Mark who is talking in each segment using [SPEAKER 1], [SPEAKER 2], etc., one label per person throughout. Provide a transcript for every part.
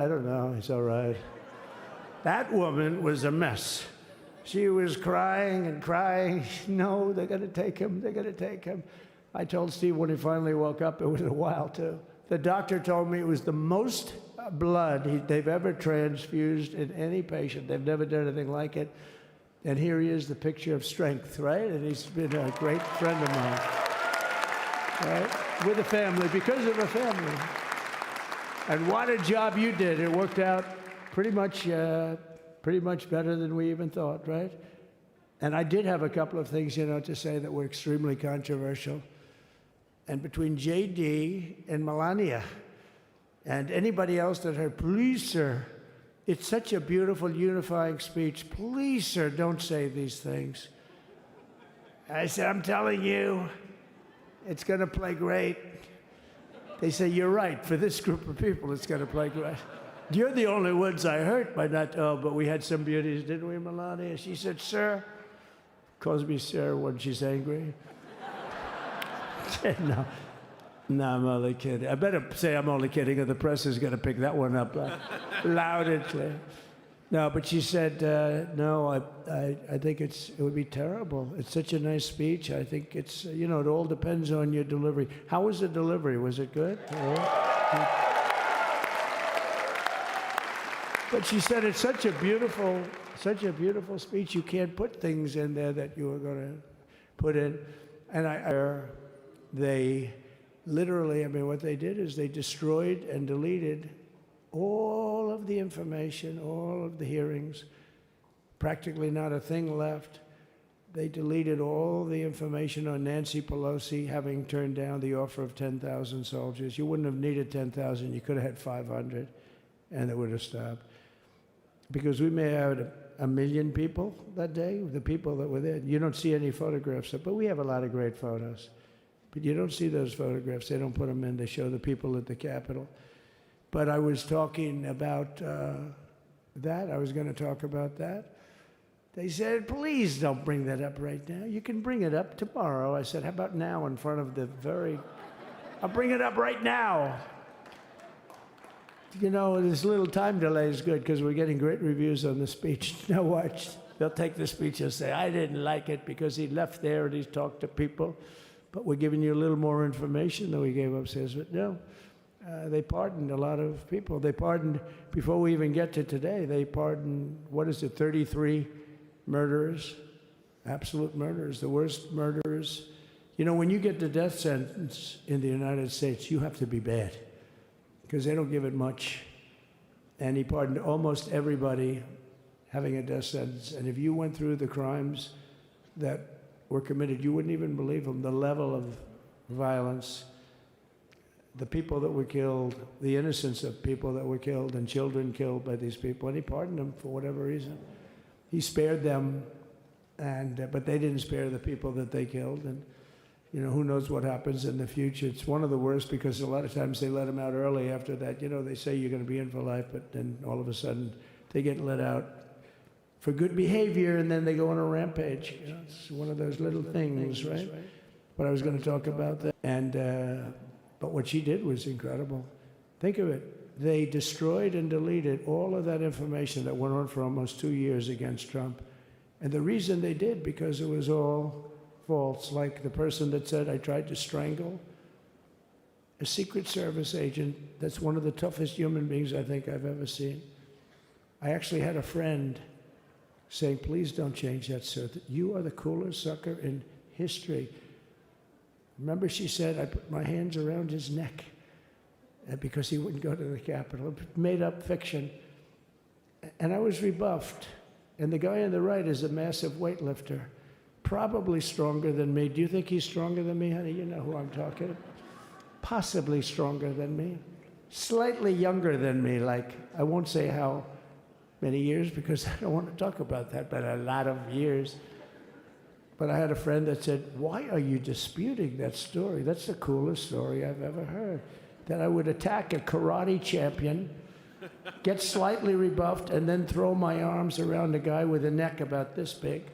[SPEAKER 1] I don't know. He's all right. That woman was a mess. She was crying and crying. No, they're going to take him. They're going to take him. I told Steve when he finally woke up, it was a while, too. The doctor told me it was the most blood they've ever transfused in any patient. They've never done anything like it. And here he is, the picture of strength, right? And he's been a great friend of mine, right? With a family, because of a family. And what a job you did. It worked out pretty much better than we even thought, right? And I did have a couple of things, to say that were extremely controversial. And between J.D. and Melania and anybody else that heard, please, sir, it's such a beautiful, unifying speech. Please, sir, don't say these things. I said, I'm telling you, it's going to play great. They say, you're right. For this group of people, it's going to play great. You're the only ones I hurt by not, but we had some beauties, didn't we, Melania? She said, sir, calls me sir when she's angry. No, I'm only kidding. I better say I'm only kidding, or the press is going to pick that one up loud and clear. No, but she said, no, I think it would be terrible. It's such a nice speech. I think it's, it all depends on your delivery. How was the delivery? Was it good? But she said it's such a beautiful speech. You can't put things in there that you were going to put in. And they literally, what they did is they destroyed and deleted all of the information, all of the hearings, practically not a thing left. They deleted all the information on Nancy Pelosi having turned down the offer of 10,000 soldiers. You wouldn't have needed 10,000. You could have had 500, and it would have stopped. Because we may have had 1 million people that day, the people that were there. You don't see any photographs, but we have a lot of great photos. But you don't see those photographs. They don't put them in. They show the people at the Capitol. But I was talking about that. I was going to talk about that. They said, please don't bring that up right now. You can bring it up tomorrow. I said, how about now in front of I'll bring it up right now. This little time delay is good because we're getting great reviews on the speech. Now watch. They'll take the speech and say, I didn't like it because he left there and he talked to people. But we're giving you a little more information than we gave upstairs. But no, they pardoned a lot of people. They pardoned, before we even get to today, they pardoned, 33 murderers, absolute murderers, the worst murderers. When you get the death sentence in the United States, you have to be bad because they don't give it much. And he pardoned almost everybody having a death sentence. And if you went through the crimes that were committed, you wouldn't even believe them, the level of violence, the people that were killed, the innocence of people that were killed and children killed by these people, and he pardoned them for whatever reason. He spared them, but they didn't spare the people that they killed, and who knows what happens in the future. It's one of the worst because a lot of times they let them out early after that. They say you're going to be in for life, but then all of a sudden they get let out for good behavior, and then they go on a rampage. It's one of those little things, right? But I was going to talk about that. But what she did was incredible. Think of it. They destroyed and deleted all of that information that went on for almost 2 years against Trump. And the reason they did, because it was all false. Like the person that said, I tried to strangle a Secret Service agent. That's one of the toughest human beings I think I've ever seen. I actually had a friend saying, please don't change that, sir. You are the coolest sucker in history. Remember, she said, I put my hands around his neck because he wouldn't go to the Capitol. Made up fiction. And I was rebuffed. And the guy on the right is a massive weightlifter, probably stronger than me. Do you think he's stronger than me, honey? You know who I'm talking about. Possibly stronger than me. Slightly younger than me, I won't say how many years because I don't want to talk about that, but a lot of years. But I had a friend that said, why are you disputing that story? That's the coolest story I've ever heard. That I would attack a karate champion, get slightly rebuffed, and then throw my arms around a guy with a neck about this big.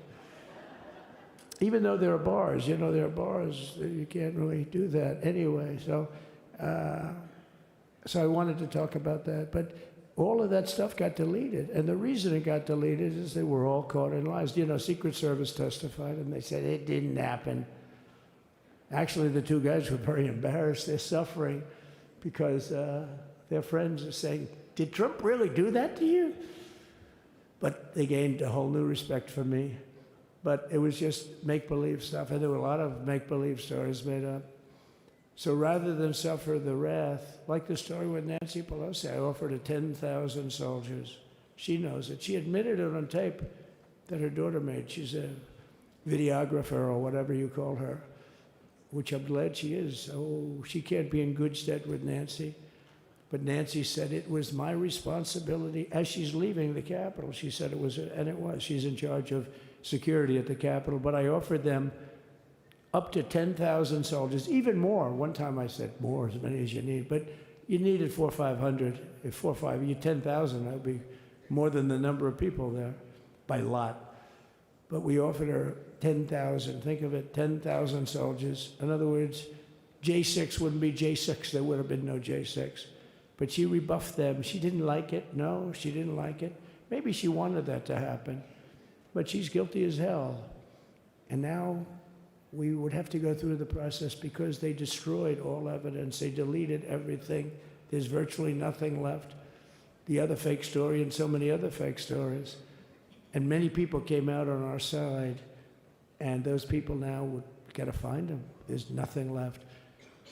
[SPEAKER 1] Even though there are bars, there are bars, you can't really do that anyway. So I wanted to talk about that. But all of that stuff got deleted. And the reason it got deleted is they were all caught in lies. You know, Secret Service testified, and they said it didn't happen. Actually, the two guys were very embarrassed. They're suffering because their friends are saying, did Trump really do that to you? But they gained a whole new respect for me. But it was just make-believe stuff, and there were a lot of make-believe stories made up. So rather than suffer the wrath, like the story with Nancy Pelosi, I offered her 10,000 soldiers. She knows it. She admitted it on tape that her daughter made. She's a videographer or whatever you call her, which I'm glad she is. Oh, she can't be in good stead with Nancy. But Nancy said it was my responsibility as she's leaving the Capitol. She said it was, and it was. She's in charge of security at the Capitol. But I offered them up to 10,000 soldiers, even more. One time I said more, as many as you need. But you needed 400 or 500. If 4 or 5, you 10,000, that would be more than the number of people there by lot. But we offered her 10,000. Think of it, 10,000 soldiers. In other words, J6 wouldn't be J6. There would have been no J6. But she rebuffed them. She didn't like it. No, she didn't like it. Maybe she wanted that to happen. But she's guilty as hell. And now we would have to go through the process because they destroyed all evidence. They deleted everything. There's virtually nothing left. The other fake story and so many other fake stories. And many people came out on our side. And those people now would gotta find them. There's nothing left.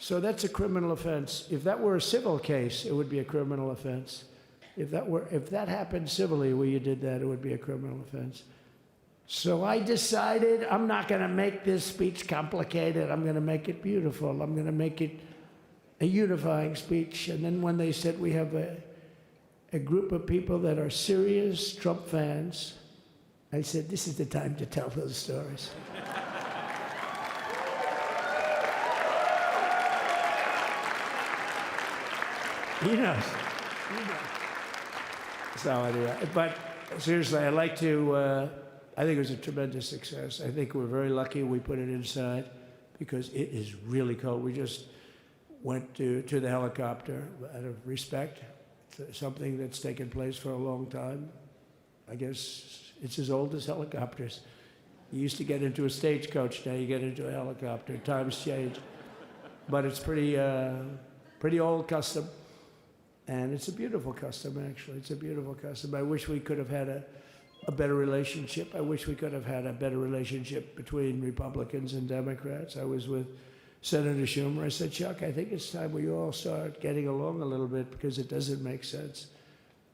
[SPEAKER 1] So that's a criminal offense. If that were a civil case, it would be a criminal offense. If that happened civilly where you did that, it would be a criminal offense. So I decided I'm not going to make this speech complicated. I'm going to make it beautiful. I'm going to make it a unifying speech. And then when they said we have a group of people that are serious Trump fans, I said, this is the time to tell those stories. He knows. So anyway, but seriously, I'd like to, I think it was a tremendous success. I think we're very lucky we put it inside because it is really cold. We just went to the helicopter out of respect to something that's taken place for a long time. I guess it's as old as helicopters. You used to get into a stagecoach, now you get into a helicopter. Times change. But it's pretty old custom. And it's a beautiful custom, actually. It's a beautiful custom. I wish we could have had a better relationship. I wish we could have had a better relationship between Republicans and Democrats. I was with Senator Schumer. I said, Chuck, I think it's time we all start getting along a little bit because it doesn't make sense.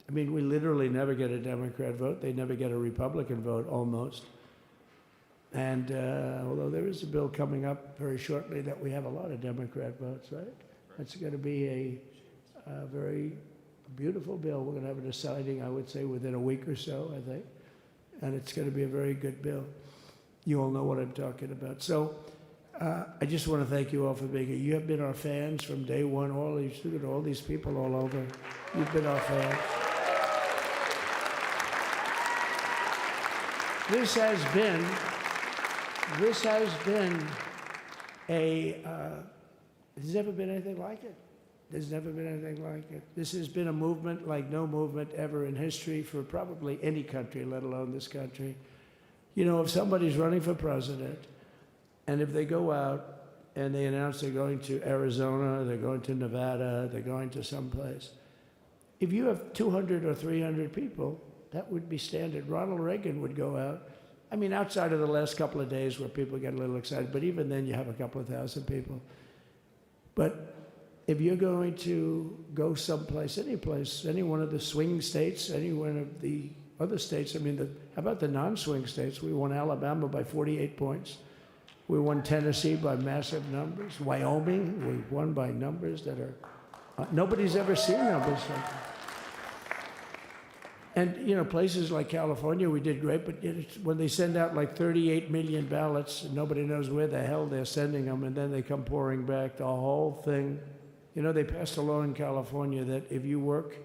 [SPEAKER 1] I mean, we literally never get a Democrat vote. They never get a Republican vote, almost. And although there is a bill coming up very shortly that we have a lot of Democrat votes, right? That's going to be a very beautiful bill. We're going to have a deciding, I would say, within a week or so, I think. And it's going to be a very good bill. You all know what I'm talking about. So I just want to thank you all for being here. You have been our fans from day one. All these people all over. You've been our fans. This has been there's never been anything like it. There's never been anything like it. This has been a movement like no movement ever in history for probably any country, let alone this country. You know, if somebody's running for president, and if they go out and they announce they're going to Arizona, they're going to Nevada, they're going to someplace, if you have 200 or 300 people, that would be standard. Ronald Reagan would go out. I mean, outside of the last couple of days where people get a little excited, but even then you have a couple of thousand people. But if you're going to go someplace, any place, any one of the swing states, any one of the other states, I mean, how about the non-swing states? We won Alabama by 48 points. We won Tennessee by massive numbers. Wyoming, we won by numbers that are, nobody's ever seen numbers like that. And, you know, places like California, we did great, but when they send out like 38 million ballots, and nobody knows where the hell they're sending them, and then they come pouring back, the whole thing. You know, they passed a law in California that if you work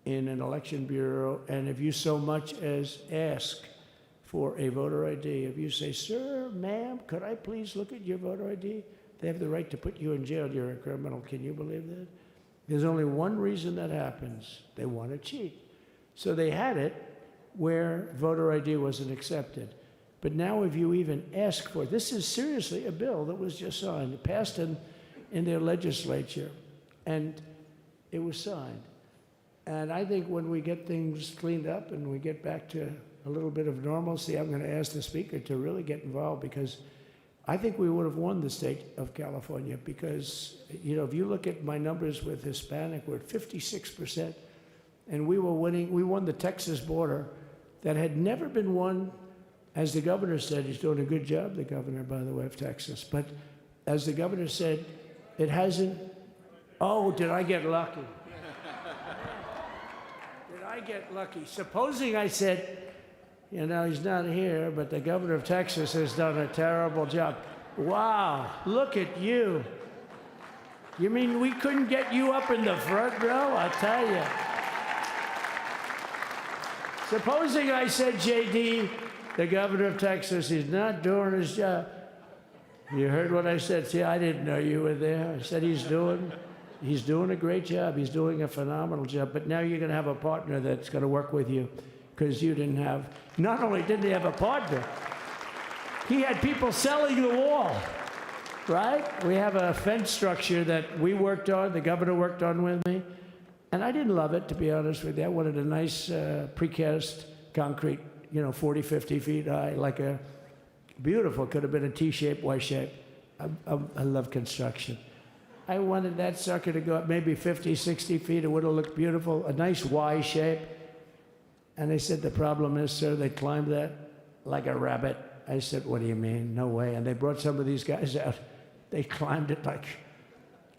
[SPEAKER 1] in an election bureau, and if you so much as ask for a voter ID, if you say, sir, ma'am, could I please look at your voter ID? They have the right to put you in jail. You're a criminal. Can you believe that? There's only one reason that happens. They want to cheat. So they had it where voter ID wasn't accepted. But now if you even ask for it, this is seriously a bill that was just signed, passed in their legislature, and it was signed. And I think when we get things cleaned up and we get back to a little bit of normalcy, I'm going to ask the speaker to really get involved, because I think we would have won the state of California, because, you know, if you look at my numbers with Hispanic, we're at 56%, and we won the Texas border that had never been won. As the governor said, he's doing a good job, the governor, by the way, of Texas, but as the governor said, it hasn't, oh, did I get lucky? Did I get lucky? Supposing I said, you know, he's not here, but the governor of Texas has done a terrible job. Wow, look at you. You mean we couldn't get you up in the front row? I'll tell you. Supposing I said, JD, the governor of Texas, he's not doing his job. You heard what I said. See, I didn't know you were there. I said he's doing a great job. He's doing a phenomenal job. But now you're going to have a partner that's going to work with you, because you didn't have, not only didn't he have a partner, he had people selling the wall, right? We have a fence structure that we worked on, the governor worked on with me, and I didn't love it, to be honest with you. I wanted a nice precast concrete, you know, 40, 50 feet high, like a beautiful, could have been a T-shape, Y-shape. I love construction. I wanted that sucker to go up maybe 50, 60 feet. It would have looked beautiful, a nice Y shape. And they said, the problem is, sir, they climbed that like a rabbit. I said, what do you mean? No way. And they brought some of these guys out. They climbed it like...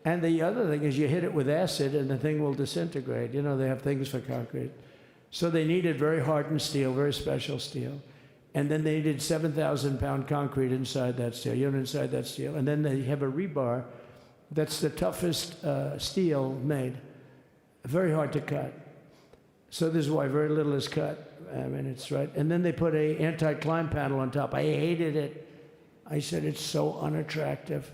[SPEAKER 1] And the other thing is you hit it with acid and the thing will disintegrate. You know, they have things for concrete. So they needed very hardened steel, very special steel. And then they needed 7,000-pound concrete inside that steel, inside that steel. And then they have a rebar that's the toughest steel made. Very hard to cut. So this is why very little is cut. I mean, it's right. And then they put a anti-climb panel on top. I hated it. I said, it's so unattractive.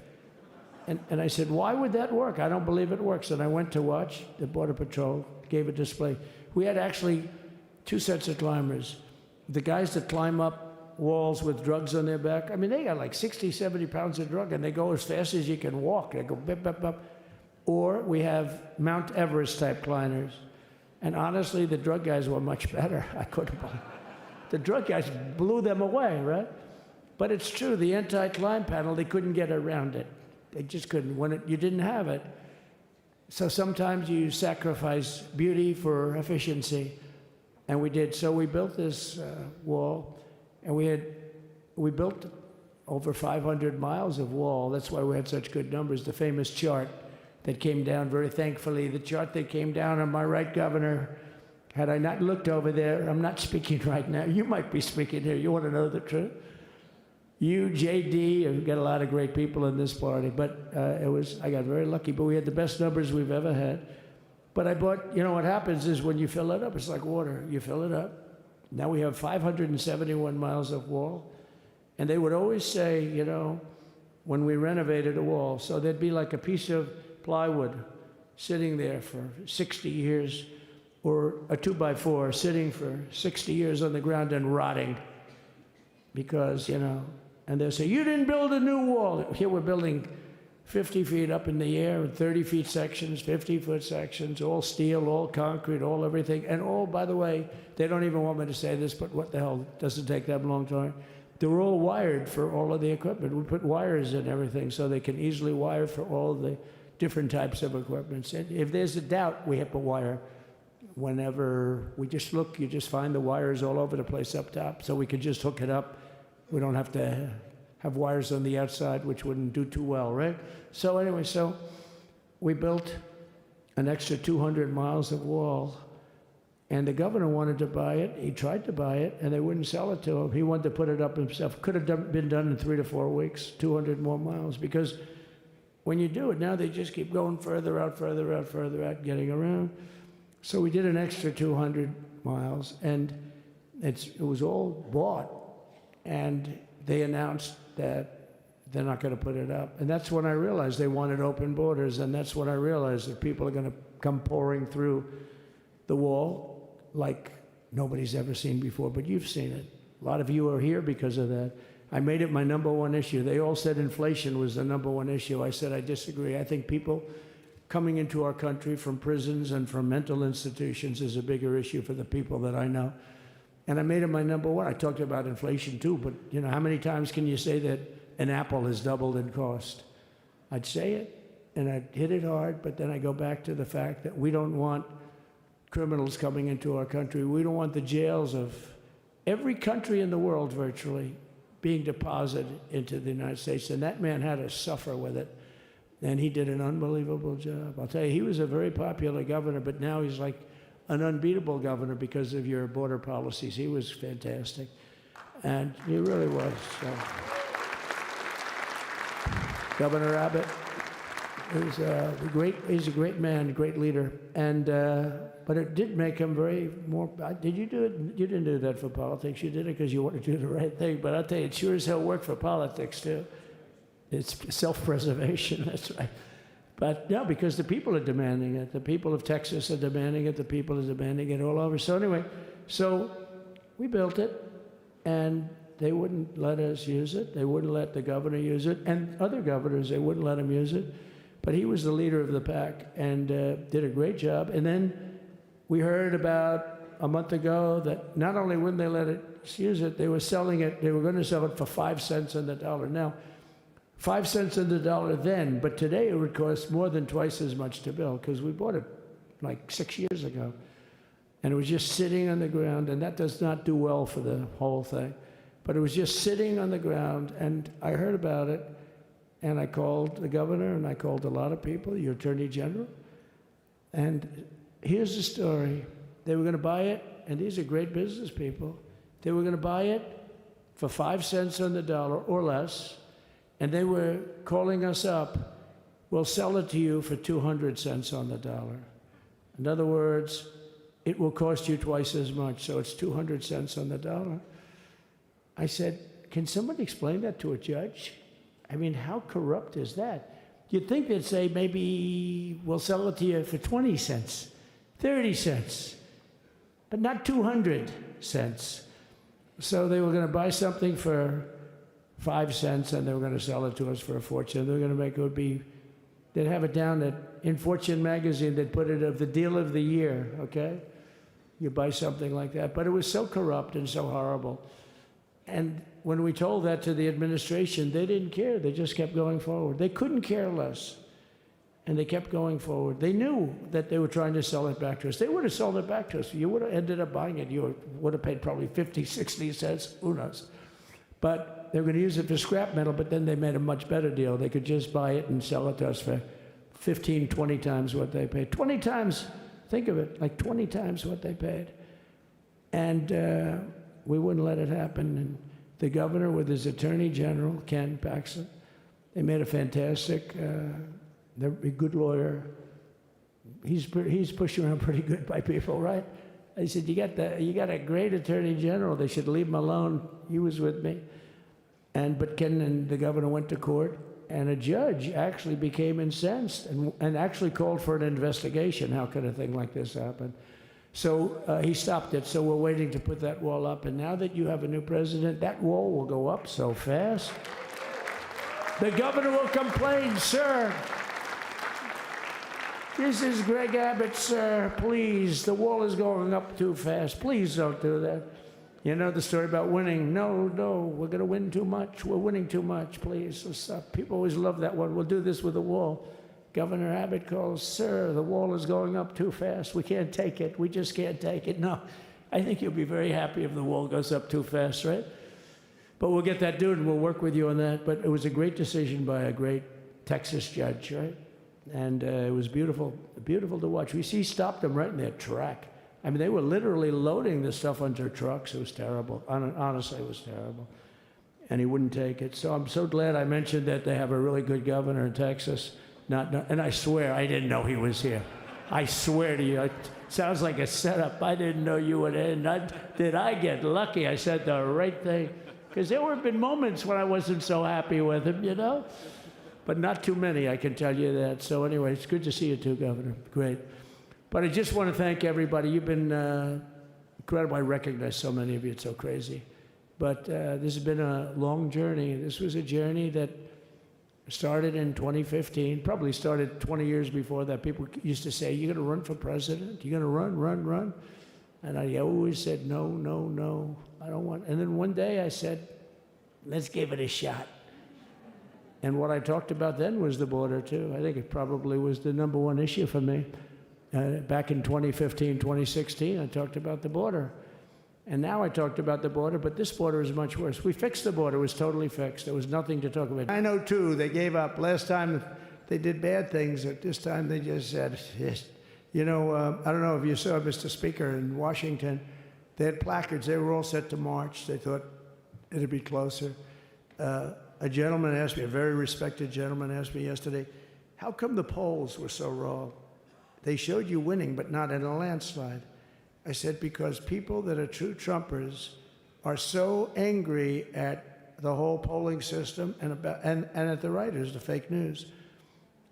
[SPEAKER 1] And I said, why would that work? I don't believe it works. And I went to watch. The Border Patrol gave a display. We had actually two sets of climbers. The guys that climb up walls with drugs on their back, I mean, they got like 60, 70 pounds of drug, and they go as fast as you can walk. They go bip, bip, bip. Or we have Mount Everest type climbers. And honestly, the drug guys were much better. I couldn't believe it. The drug guys blew them away, right? But it's true, the anti-climb panel, they couldn't get around it. They just couldn't. When you didn't have it. So sometimes you sacrifice beauty for efficiency. And we did. So we built this wall, and we built over 500 miles of wall. That's why we had such good numbers. The famous chart that came down, very thankfully, the chart that came down on my right, Governor, had I not looked over there, I'm not speaking right now. You might be speaking here. You want to know the truth? You, JD, you've got a lot of great people in this party, but I got very lucky, but we had the best numbers we've ever had. But I bought, you know what happens is when you fill it up, it's like water. You fill it up. Now we have 571 miles of wall. And they would always say, you know, when we renovated a wall, so there'd be like a piece of plywood sitting there for 60 years, or a 2x4 sitting for 60 years on the ground and rotting. Because, you know, and they'll say, you didn't build a new wall. Here we're building 50 feet up in the air, 30 feet sections, 50-foot sections, all steel, all concrete, all everything. And all, by the way, they don't even want me to say this, but what the hell, doesn't take that long time. They're all wired for all of the equipment. We put wires in everything so they can easily wire for all the different types of equipment. And if there's a doubt, we have to wire. Whenever we just look, you just find the wires all over the place up top, so we can just hook it up. We don't have to have wires on the outside, which wouldn't do too well, right? So anyway, so we built an extra 200 miles of wall, and the governor wanted to buy it. He tried to buy it, and they wouldn't sell it to him. He wanted to put it up himself. Could have been done in 3 to 4 weeks, 200 more miles, because when you do it, now they just keep going further out, further out, further out, getting around. So we did an extra 200 miles, and it was all bought. And they announced that they're not going to put it up. And that's when I realized they wanted open borders, and that's when I realized that people are going to come pouring through the wall like nobody's ever seen before, but you've seen it. A lot of you are here because of that. I made it my number one issue. They all said inflation was the number one issue. I said I disagree. I think people coming into our country from prisons and from mental institutions is a bigger issue for the people that I know. And I made it my number one. I talked about inflation too, but you know, how many times can you say that an apple has doubled in cost? I'd say it, and I'd hit it hard, but then I go back to the fact that we don't want criminals coming into our country. We don't want the jails of every country in the world virtually being deposited into the United States, and that man had to suffer with it, and he did an unbelievable job. I'll tell you, he was a very popular governor, but now he's like an unbeatable governor because of your border policies. He was fantastic, and he really was. So. Governor Abbott is he's a great man, great leader, and but it did make him very more. Did you do it? You didn't do that for politics. You did it because you wanted to do the right thing. But I'll tell you, it sure as hell worked for politics too. It's self-preservation. That's right. But no, because the people are demanding it. The people of Texas are demanding it. The people are demanding it all over. So anyway, so we built it, and they wouldn't let us use it. They wouldn't let the governor use it, and other governors, they wouldn't let him use it. But he was the leader of the pack and did a great job. And then we heard about a month ago that not only wouldn't they let us use it, they were selling it, they were going to sell it for 5 cents on the dollar. Now, 5 cents on the dollar then, but today it would cost more than twice as much to build because we bought it like 6 years ago. And it was just sitting on the ground, and that does not do well for the whole thing. But it was just sitting on the ground, and I heard about it, and I called the governor, and I called a lot of people, your attorney general. And here's the story. They were going to buy it, and these are great business people. They were going to buy it for 5 cents on the dollar or less, and they were calling us up, we'll sell it to you for 200 cents on the dollar. In other words, it will cost you twice as much, so it's 200 cents on the dollar. I said, can somebody explain that to a judge? I mean, how corrupt is that? You'd think they'd say, maybe we'll sell it to you for 20 cents, 30 cents, but not 200 cents. So they were going to buy something for 5 cents, and they were going to sell it to us for a fortune. They were going to make it would be, they'd have it down at, in Fortune magazine, they'd put it of the deal of the year, okay? You buy something like that. But it was so corrupt and so horrible. And when we told that to the administration, they didn't care. They just kept going forward. They couldn't care less. And they kept going forward. They knew that they were trying to sell it back to us. They would have sold it back to us. You would have ended up buying it. You would have paid probably 50, 60 cents, who knows. But they were going to use it for scrap metal, but then they made a much better deal. They could just buy it and sell it to us for 15, 20 times what they paid. 20 times, think of it, like 20 times what they paid. And we wouldn't let it happen. And the governor with his attorney general, Ken Paxton, they made a fantastic, they're a good lawyer. He's pushed around pretty good by people, right? I said, you got a great attorney general. They should leave him alone. He was with me. But Ken and the governor went to court, and a judge actually became incensed and actually called for an investigation. How could a thing like this happen? So he stopped it. So we're waiting to put that wall up. And now that you have a new president, that wall will go up so fast. The governor will complain, sir. This is Greg Abbott, sir. Please, the wall is going up too fast. Please don't do that. You know the story about winning. No, we're going to win too much. We're winning too much. Please, stop. People always love that one. We'll do this with the wall. Governor Abbott calls, sir, the wall is going up too fast. We can't take it. We just can't take it. No, I think you'll be very happy if the wall goes up too fast, right? But we'll get that dude and we'll work with you on that. But it was a great decision by a great Texas judge, right? And it was beautiful, beautiful to watch. We stopped them right in their track. I mean, they were literally loading this stuff onto trucks. It was terrible. Honestly, it was terrible. And he wouldn't take it. So I'm so glad I mentioned that they have a really good governor in Texas. And I swear, I didn't know he was here. I swear to you, it sounds like a setup. I didn't know you would end. Did I get lucky? I said the right thing. Because there have been moments when I wasn't so happy with him, you know? But not too many, I can tell you that. So anyway, it's good to see you too, Governor. Great. But I just want to thank everybody. You've been incredible. I recognize so many of you. It's so crazy. But this has been a long journey. This was a journey that started in 2015, probably started 20 years before that. People used to say, you're going to run for president? You're going to run? And I always said, no, I don't want. And then one day I said, let's give it a shot. And what I talked about then was the border, too. I think it probably was the number one issue for me. Back in 2015, 2016, I talked about the border. And now I talked about the border, but this border is much worse. We fixed the border. It was totally fixed. There was nothing to talk about. I know, too, they gave up. Last time they did bad things. At this time, they just said, yes. You know, I don't know if you saw, Mr. Speaker, in Washington, they had placards. They were all set to march. They thought it'd be closer. A gentleman asked me, a very respected gentleman asked me yesterday, how come the polls were so wrong? They showed you winning, but not in a landslide. I said, because people that are true Trumpers are so angry at the whole polling system and at the writers, the fake news,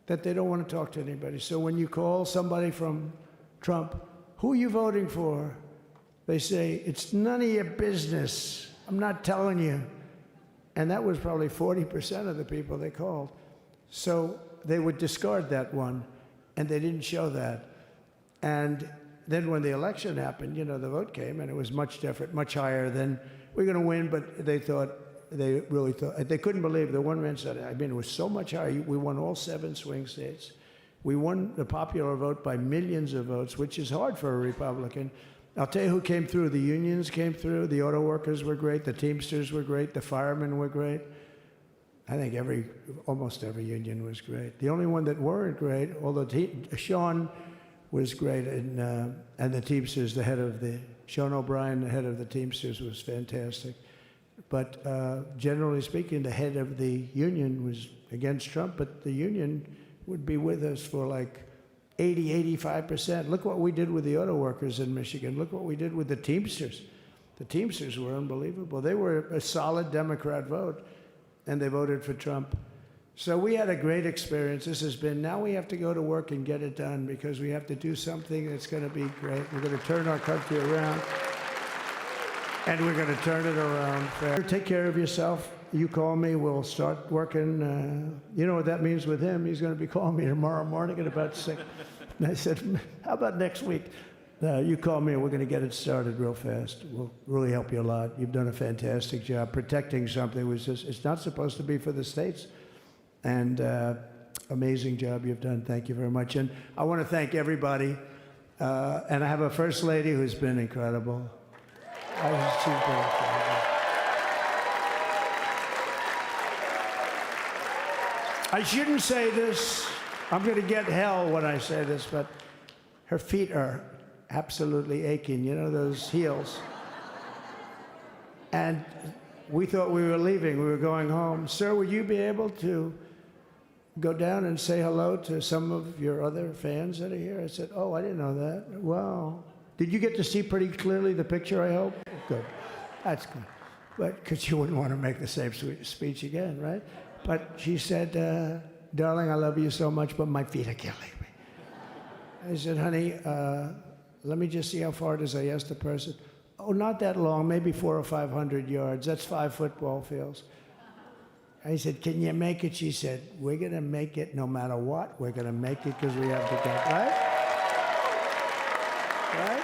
[SPEAKER 1] that they don't want to talk to anybody. So when you call somebody from Trump, who are you voting for? They say, it's none of your business. I'm not telling you. And that was probably 40% of the people they called. So they would discard that one, and they didn't show that. And then when the election happened, you know, the vote came, and it was much different, much higher than, we're going to win, but they really thought, they couldn't believe, the one man said, I mean, it was so much higher. We won all 7 swing states. We won the popular vote by millions of votes, which is hard for a Republican. I'll tell you who came through. The unions came through. The auto workers were great. The Teamsters were great. The firemen were great. I think almost every union was great. The only one that weren't great, although Sean was great, and the Teamsters, Sean O'Brien, the head of the Teamsters, was fantastic. But generally speaking, the head of the union was against Trump, but the union would be with us for like 80, 85%. Look what we did with the auto workers in Michigan. Look what we did with the Teamsters. The Teamsters were unbelievable. They were a solid Democrat vote, and they voted for Trump. So we had a great experience. This has been, now we have to go to work and get it done, because we have to do something that's going to be great. We're going to turn our country around, and we're going to turn it around. Take care of yourself. You call me, we'll start working. You know what that means with him? He's going to be calling me tomorrow morning at about 6. And I said, how about next week? You call me and we're going to get it started real fast. We'll really help you a lot. You've done a fantastic job protecting something which is, it's not supposed to be for the states. And amazing job you've done. Thank you very much. And I want to thank everybody. And I have a First Lady who's been incredible. She's been incredible. I shouldn't say this. I'm going to get hell when I say this, but her feet are absolutely aching. You know, those heels. And we thought we were leaving. We were going home. Sir, would you be able to go down and say hello to some of your other fans that are here? I said, oh, I didn't know that. Wow. Did you get to see pretty clearly the picture, I hope? Good. That's good. But because you wouldn't want to make the same speech again, right? But she said, darling, I love you so much, but my feet are killing me. I said, honey, let me just see how far it is. I asked the person. Oh, not that long, maybe 400 or 500 yards. That's 5 football fields. I said, can you make it? She said, we're going to make it no matter what. We're going to make it because we have to go. Right? Right?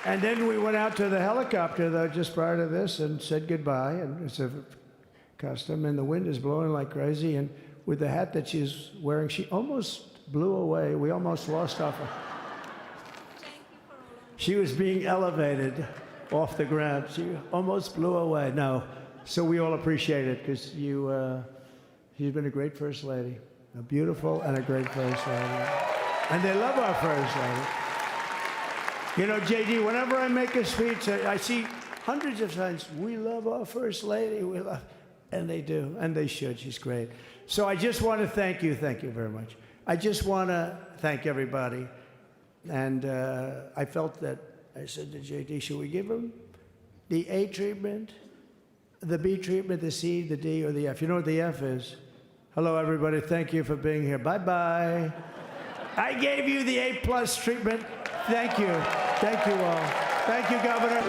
[SPEAKER 1] And then we went out to the helicopter, though, just prior to this, and said goodbye. And it's a custom, and the wind is blowing like crazy. And with the hat that she's wearing, she almost blew away. We almost lost off her. She was being elevated off the ground. She almost blew away. No. So we all appreciate it, because she's been a great First Lady. A beautiful and a great First Lady. And they love our First Lady. You know, JD, whenever I make a speech, I see hundreds of times, we love our First Lady, we love, and they do, and they should. She's great. So I just want to thank you very much. I just want to thank everybody. And I felt that, I said to JD, should we give him the A treatment, the B treatment, the C, the D, or the F? You know what the F is? Hello, everybody. Thank you for being here. Bye-bye. I gave you the A+ treatment. Thank you. Thank you all. Thank you, Governor.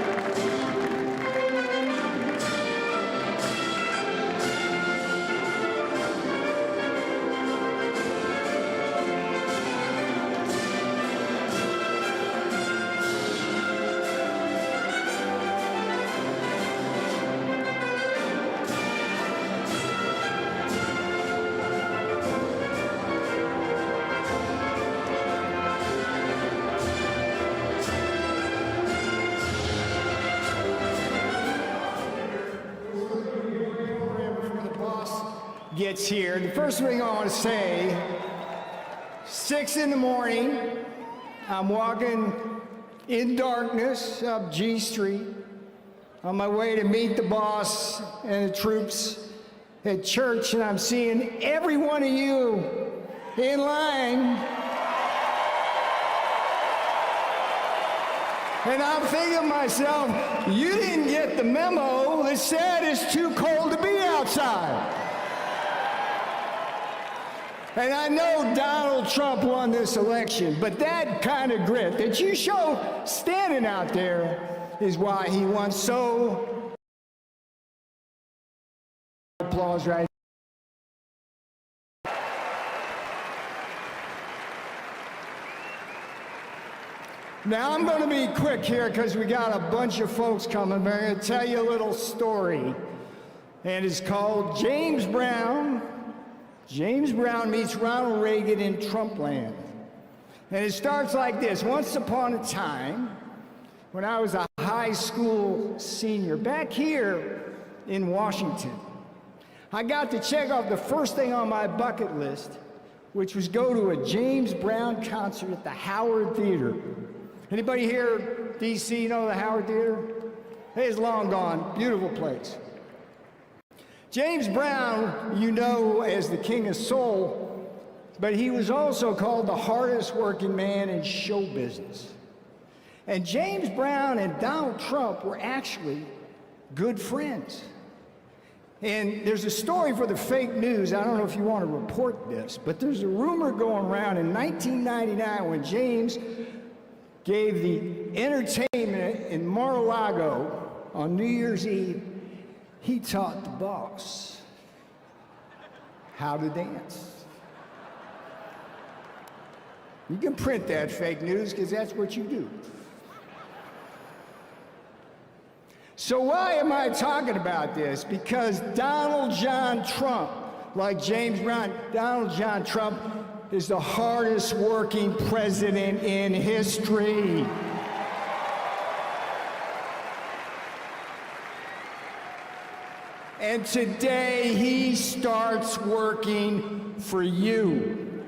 [SPEAKER 2] Gets here. The first thing I want to say, 6 in the morning, I'm walking in darkness up G Street on my way to meet the boss and the troops at church, and I'm seeing every one of you in line. And I'm thinking to myself, you didn't get the memo that said it's too cold to be outside. And I know Donald Trump won this election, but that kind of grit that you show standing out there is why he won. So, applause right. Now I'm going to be quick here because we got a bunch of folks coming. But I'm going to tell you a little story, and it's called James Brown. James Brown meets Ronald Reagan in Trumpland. And it starts like this. Once upon a time, when I was a high school senior, back here in Washington, I got to check off the first thing on my bucket list, which was go to a James Brown concert at the Howard Theater. Anybody here, DC, know the Howard Theater? It's long gone, beautiful place. James Brown, you know as the King of Soul, but he was also called the hardest working man in show business. And James Brown and Donald Trump were actually good friends. And there's a story for the fake news. I don't know if you want to report this, but there's a rumor going around in 1999 when James gave the entertainment in Mar-a-Lago on New Year's Eve. He taught the boss how to dance. You can print that fake news because that's what you do. So why am I talking about this? Because Donald John Trump, like James Brown, Donald John Trump is the hardest working president in history. And today he starts working for you.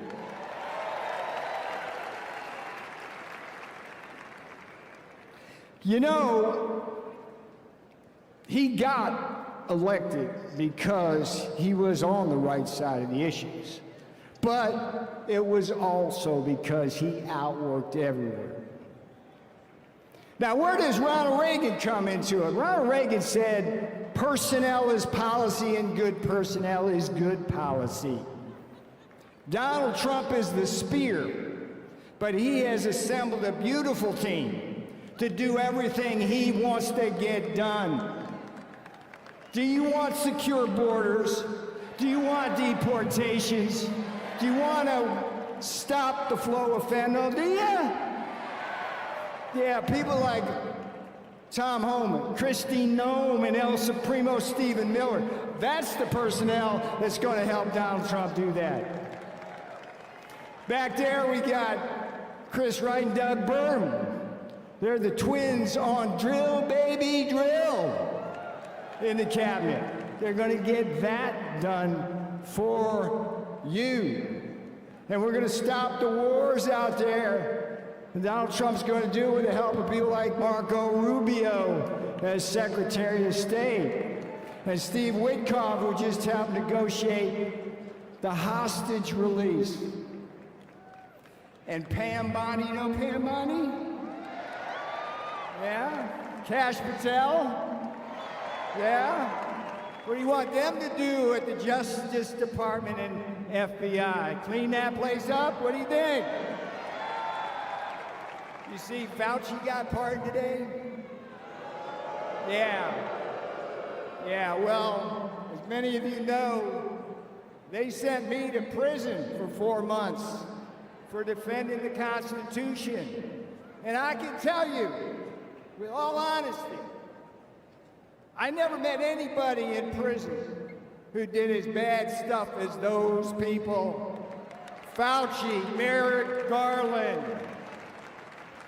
[SPEAKER 2] You know, he got elected because he was on the right side of the issues. But it was also because he outworked everywhere. Now, where does Ronald Reagan come into it? Ronald Reagan said, personnel is policy and good personnel is good policy. Donald Trump is the spear, but he has assembled a beautiful team to do everything he wants to get done. Do you want secure borders? Do you want deportations? Do you want to stop the flow of fentanyl? Do you? Yeah, people like Tom Homan, Christine Nome, and El Supremo Stephen Miller. That's the personnel that's going to help Donald Trump do that. Back there, we got Chris Wright and Doug Burgum. They're the twins on Drill Baby Drill in the cabinet. They're going to get that done for you. And we're going to stop the wars out there. And Donald Trump's going to do it with the help of people like Marco Rubio as Secretary of State, and Steve Witkoff, who just helped negotiate the hostage release. And Pam Bondi, you know Pam Bondi? Yeah? Cash Patel? Yeah? What do you want them to do at the Justice Department and FBI? Clean that place up? What do you think? You see, Fauci got pardoned today? Yeah. Yeah, well, as many of you know, they sent me to prison for 4 months for defending the Constitution. And I can tell you, with all honesty, I never met anybody in prison who did as bad stuff as those people. Fauci, Merrick Garland,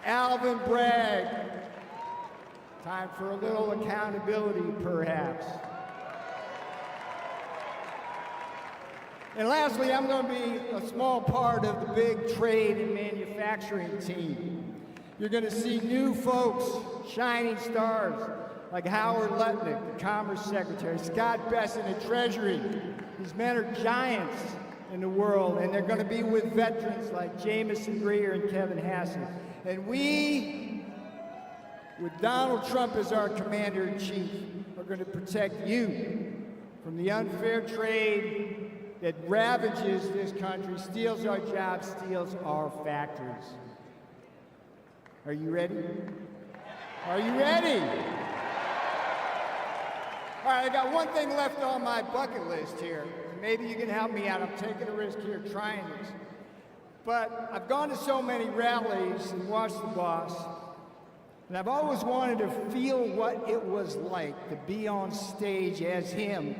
[SPEAKER 2] Alvin Bragg. Time for a little accountability, perhaps. And lastly, I'm going to be a small part of the big trade and manufacturing team. You're going to see new folks, shining stars, like Howard Lutnick, the Commerce Secretary, Scott Bessent, the Treasury. These men are giants in the world, and they're going to be with veterans like Jameson Greer and Kevin Hassett. And we, with Donald Trump as our commander-in-chief, are going to protect you from the unfair trade that ravages this country, steals our jobs, steals our factories. Are you ready? Are you ready? All right, I got one thing left on my bucket list here. Maybe you can help me out. I'm taking a risk here trying this. But I've gone to so many rallies and watched the boss, and I've always wanted to feel what it was like to be on stage as him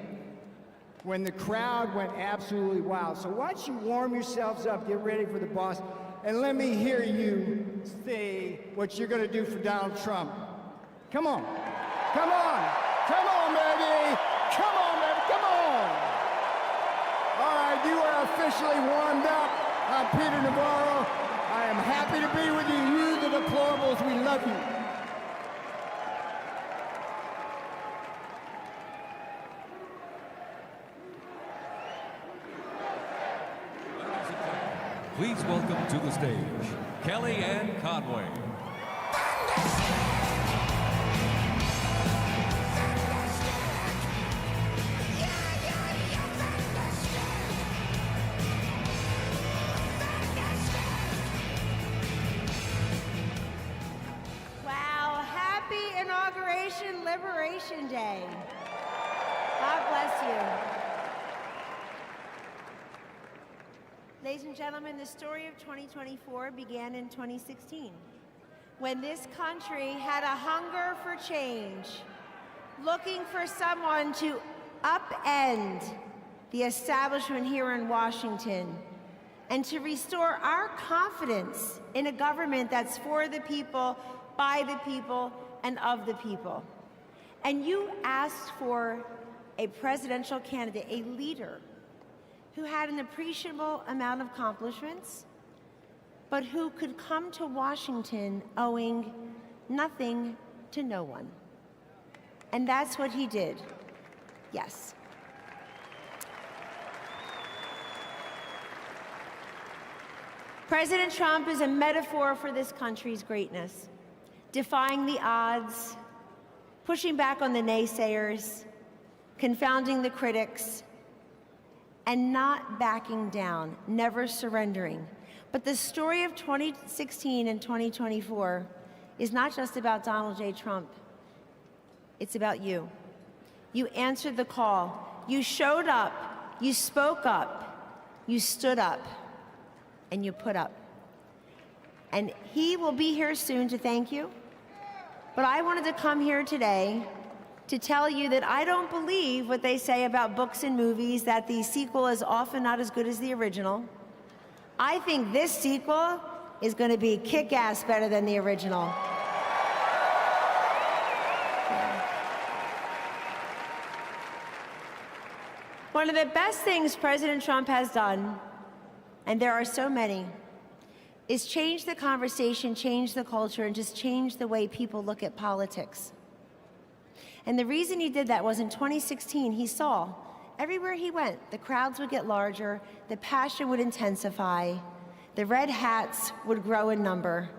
[SPEAKER 2] when the crowd went absolutely wild. So why don't you warm yourselves up, get ready for the boss, and let me hear you say what you're going to do for Donald Trump. Come on. Come on. Come on, baby. Come on, baby. Come on. All right, you are officially warmed up. I'm Peter Navarro. I am happy to be with you. You, the deplorables, we love you.
[SPEAKER 3] Please welcome to the stage, Kellyanne Conway.
[SPEAKER 4] Wow, happy Inauguration Liberation Day. God bless you. Ladies and gentlemen, the story of 2024 began in 2016, when this country had a hunger for change, looking for someone to upend the establishment here in Washington and to restore our confidence in a government that's for the people, by the people, and of the people. And you asked for a presidential candidate, a leader, who had an appreciable amount of accomplishments, but who could come to Washington owing nothing to no one. And that's what he did. Yes. President Trump is a metaphor for this country's greatness, defying the odds, pushing back on the naysayers, confounding the critics, and not backing down, never surrendering. But the story of 2016 and 2024 is not just about Donald J. Trump. It's about you. You answered the call. You showed up. You spoke up. You stood up. And you put up. And he will be here soon to thank you. But I wanted to come here today to tell you that I don't believe what they say about books and movies, that the sequel is often not as good as the original. I think this sequel is going to be kick-ass better than the original. One of the best things President Trump has done, and there are so many, is change the conversation, change the culture, and just change the way people look at politics. And the reason he did that was in 2016, he saw everywhere he went, the crowds would get larger, the passion would intensify, the red hats would grow in number,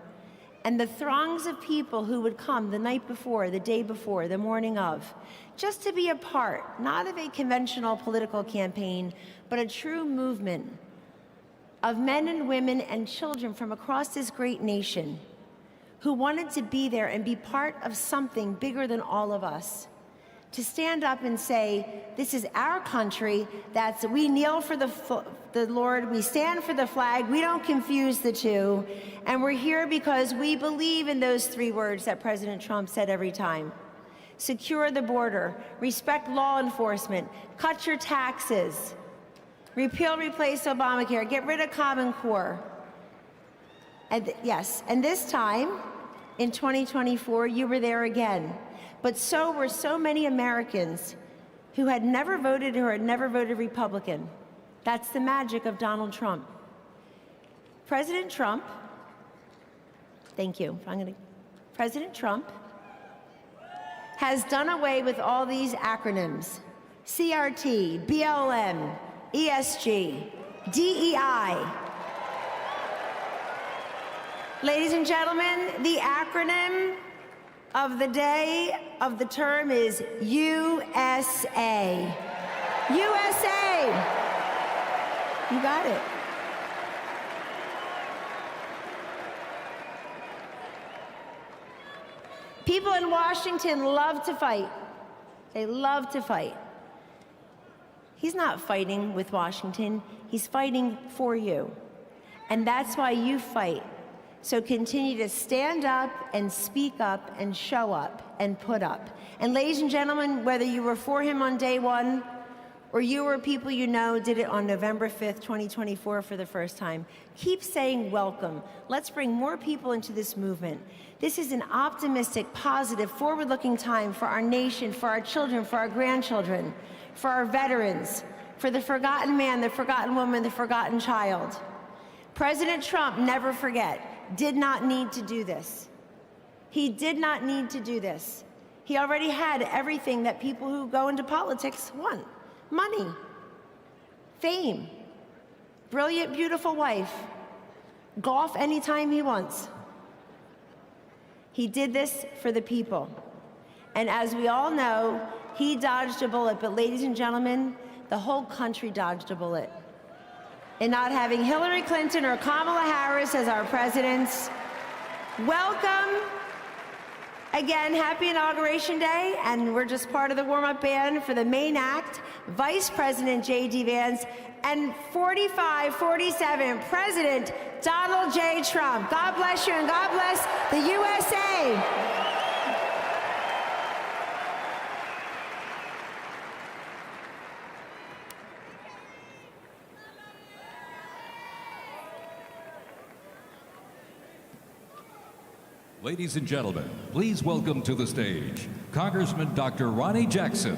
[SPEAKER 4] and the throngs of people who would come the night before, the day before, the morning of, just to be a part, not of a conventional political campaign, but a true movement of men and women and children from across this great nation who wanted to be there and be part of something bigger than all of us. To stand up and say, this is our country, we kneel for the Lord, we stand for the flag, we don't confuse the two, and we're here because we believe in those three words that President Trump said every time. Secure the border, respect law enforcement, cut your taxes, repeal, replace Obamacare, get rid of Common Core. And yes, and this time, in 2024, you were there again. But so were so many Americans who had never voted or had never voted Republican. That's the magic of Donald Trump. President Trump, thank you. President Trump has done away with all these acronyms: CRT, BLM, ESG, DEI. Ladies and gentlemen, the acronym of the day of the term is USA. USA! You got it. People in Washington love to fight. They love to fight. He's not fighting with Washington, he's fighting for you. And that's why you fight. So continue to stand up and speak up and show up and put up. And ladies and gentlemen, whether you were for him on day one or you or people you know did it on November 5th, 2024 for the first time, keep saying welcome. Let's bring more people into this movement. This is an optimistic, positive, forward-looking time for our nation, for our children, for our grandchildren, for our veterans, for the forgotten man, the forgotten woman, the forgotten child. President Trump, never forget, did not need to do this. He did not need to do this. He already had everything that people who go into politics want: money, fame, brilliant, beautiful wife, golf anytime he wants. He did this for the people. And as we all know, he dodged a bullet, but ladies and gentlemen, the whole country dodged a bullet in not having Hillary Clinton or Kamala Harris as our presidents. Welcome. Again, happy Inauguration Day, and we're just part of the warm-up band for the main act, Vice President J.D. Vance, and 45-47, President Donald J. Trump. God bless you, and God bless the USA.
[SPEAKER 3] Ladies and gentlemen, please welcome to the stage Congressman Dr. Ronnie Jackson.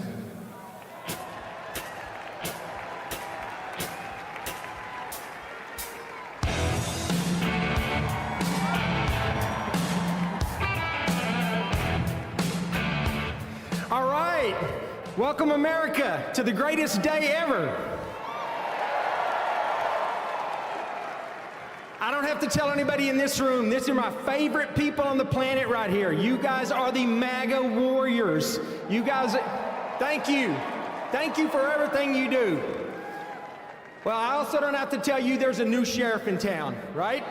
[SPEAKER 2] All right, welcome America to the greatest day ever. I don't have to tell anybody in this room, these are my favorite people on the planet right here. You guys are the MAGA warriors. You guys, thank you. Thank you for everything you do. Well, I also don't have to tell you there's a new sheriff in town, right?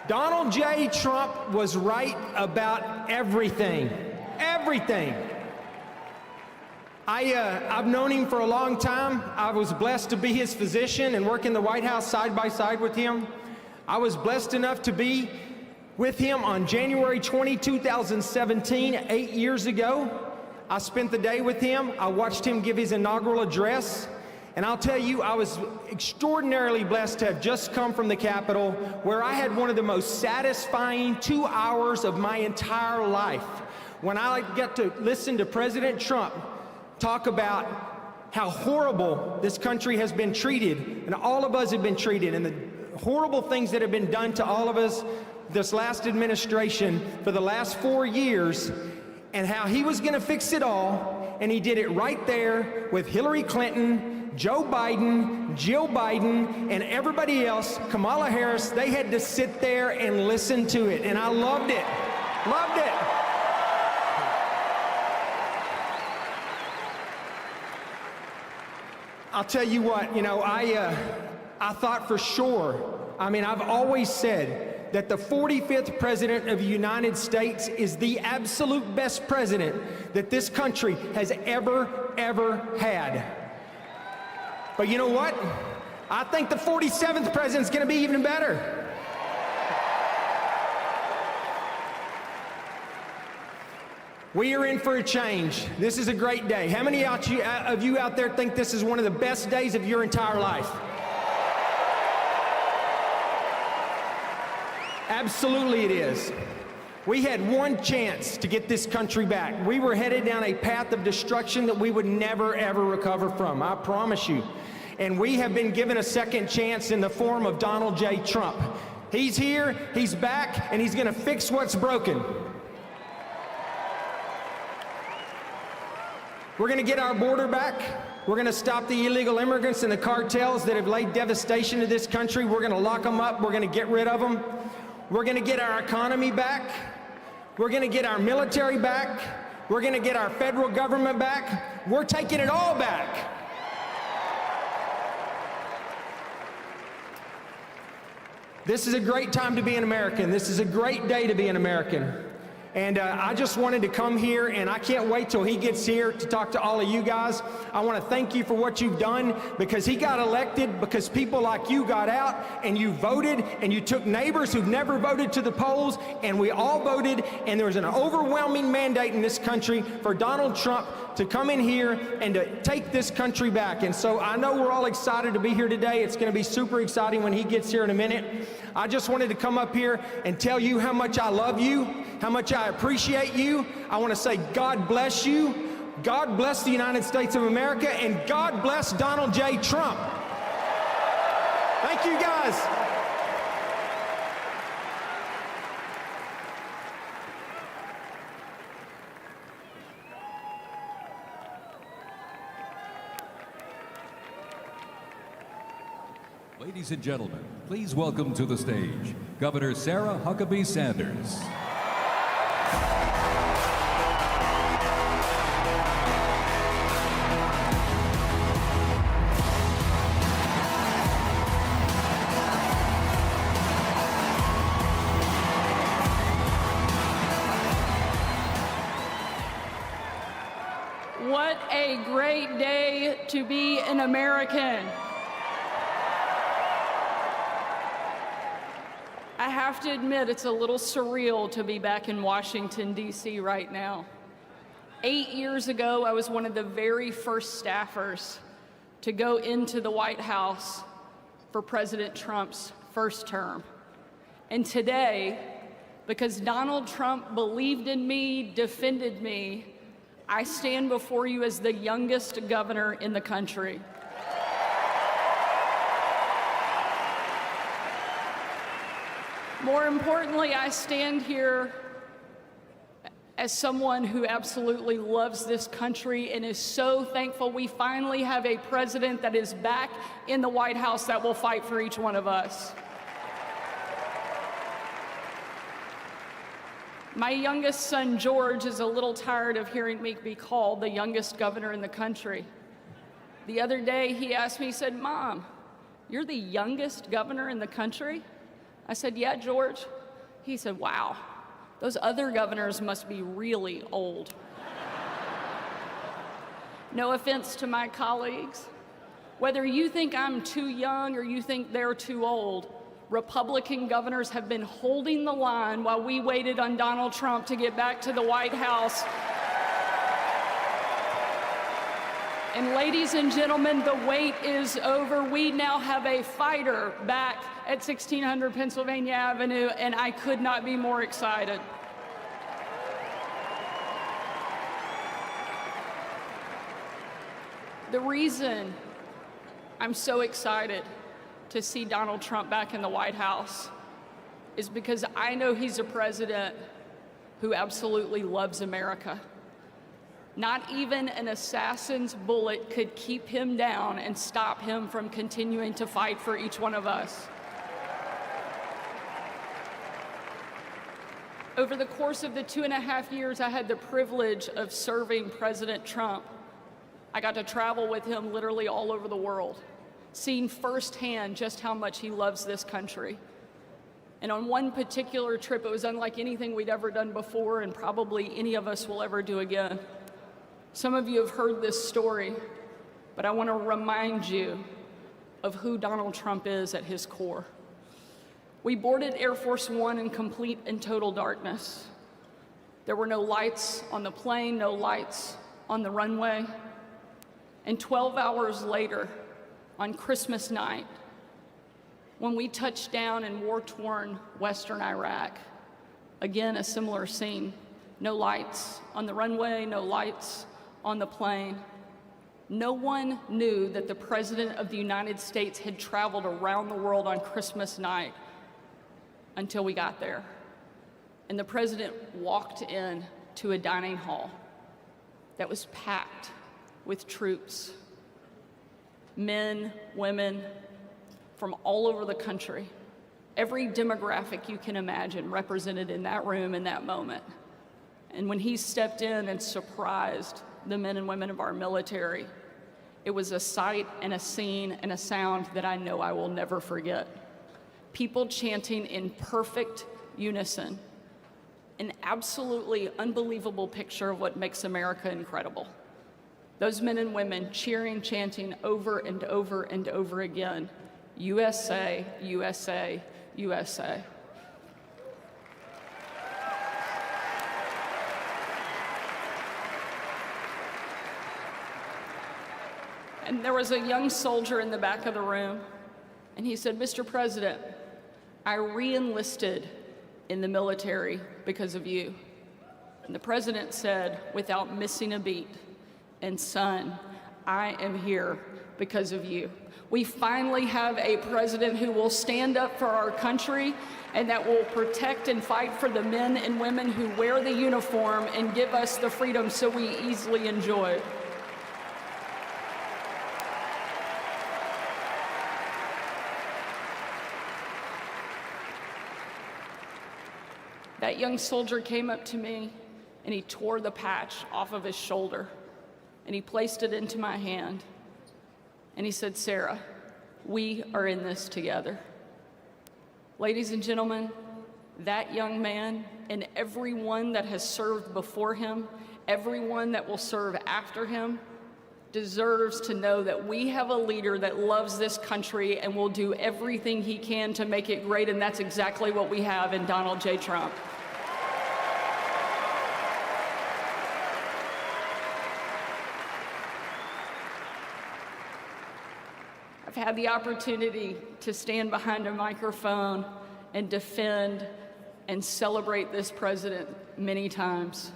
[SPEAKER 2] Donald J. Trump was right about everything. Everything. I've known him for a long time. I was blessed to be his physician and work in the White House side by side with him. I was blessed enough to be with him on January 20, 2017, 8 years ago. I spent the day with him. I watched him give his inaugural address. And I'll tell you, I was extraordinarily blessed to have just come from the Capitol, where I had one of the most satisfying 2 hours of my entire life, when I get to listen to President Trump talk about how horrible this country has been treated, and all of us have been treated, and the horrible things that have been done to all of us this last administration for the last 4 years, and how he was going to fix it all, and he did it right there with Hillary Clinton Joe Biden, Jill Biden, and everybody else, Kamala Harris, they had to sit there and listen to it, and I loved it. Loved it. I'll tell you what, you know, I thought for sure, I mean, I've always said that the 45th president of the United States is the absolute best president that this country has ever had. But you know what? I think the 47th president's gonna be even better. We are in for a change. This is a great day. How many of you out there think this is one of the best days of your entire life? Absolutely it is. We had one chance to get this country back. We were headed down a path of destruction that we would never, ever recover from, I promise you. And we have been given a second chance in the form of Donald J. Trump. He's here, he's back, and he's gonna fix what's broken. We're gonna get our border back. We're gonna stop the illegal immigrants and the cartels that have laid devastation to this country. We're gonna lock them up, we're gonna get rid of them. We're gonna get our economy back. We're gonna get our military back. We're gonna get our federal government back. We're taking it all back. This is a great time to be an American. This is a great day to be an American. And I just wanted to come here, and I can't wait till he gets here to talk to all of you guys. I want to thank you for what you've done, because he got elected because people like you got out and you voted, and you took neighbors who've never voted to the polls, and we all voted, and there was an overwhelming mandate in this country for Donald Trump to come in here and to take this country back. And so I know we're all excited to be here today. It's going to be super exciting when he gets here in a minute. I just wanted to come up here and tell you how much I love you, how much I appreciate you. I want to say God bless you, God bless the United States of America, and God bless Donald J. Trump. Thank you, guys.
[SPEAKER 3] Ladies and gentlemen, please welcome to the stage Governor Sarah Huckabee Sanders.
[SPEAKER 5] What a great day to be an American. I have to admit, it's a little surreal to be back in Washington, D.C. right now. 8 years ago, I was one of the very first staffers to go into the White House for President Trump's first term. And today, because Donald Trump believed in me, defended me, I stand before you as the youngest governor in the country. More importantly, I stand here as someone who absolutely loves this country and is so thankful we finally have a president that is back in the White House that will fight for each one of us. My youngest son, George, is a little tired of hearing me be called the youngest governor in the country. The other day, he asked me, he said, "Mom, you're the youngest governor in the country?" I said, "Yeah, George." He said, "Wow, those other governors must be really old." No offense to my colleagues. Whether you think I'm too young or you think they're too old, Republican governors have been holding the line while we waited on Donald Trump to get back to the White House. And ladies and gentlemen, the wait is over. We now have a fighter back at 1600 Pennsylvania Avenue, and I could not be more excited. The reason I'm so excited to see Donald Trump back in the White House is because I know he's a president who absolutely loves America. Not even an assassin's bullet could keep him down and stop him from continuing to fight for each one of us. Over the course of the 2.5 years I had the privilege of serving President Trump, I got to travel with him literally all over the world, seeing firsthand just how much he loves this country. And on one particular trip, it was unlike anything we'd ever done before and probably any of us will ever do again. Some of you have heard this story, but I want to remind you of who Donald Trump is at his core. We boarded Air Force One in complete and total darkness. There were no lights on the plane, no lights on the runway. And 12 hours later, on Christmas night, when we touched down in war-torn Western Iraq, again, a similar scene. No lights on the runway, no lights on the plane. No one knew that the President of the United States had traveled around the world on Christmas night until we got there. And the President walked in to a dining hall that was packed with troops, men, women from all over the country. Every demographic you can imagine represented in that room in that moment. And when he stepped in and surprised the men and women of our military, it was a sight and a scene and a sound that I know I will never forget. People chanting in perfect unison, an absolutely unbelievable picture of what makes America incredible. Those men and women cheering, chanting over and over and over again, USA, USA, USA. And there was a young soldier in the back of the room, and he said, "Mr. President, I re-enlisted in the military because of you." And the president said, without missing a beat, "And son, I am here because of you." We finally have a president who will stand up for our country and that will protect and fight for the men and women who wear the uniform and give us the freedom so we easily enjoy. That young soldier came up to me and he tore the patch off of his shoulder and he placed it into my hand and he said, "Sarah, we are in this together." Ladies and gentlemen, that young man and everyone that has served before him, everyone that will serve after him, deserves to know that we have a leader that loves this country and will do everything he can to make it great, and that's exactly what we have in Donald J. Trump. I've had the opportunity to stand behind a microphone and defend and celebrate this president many times.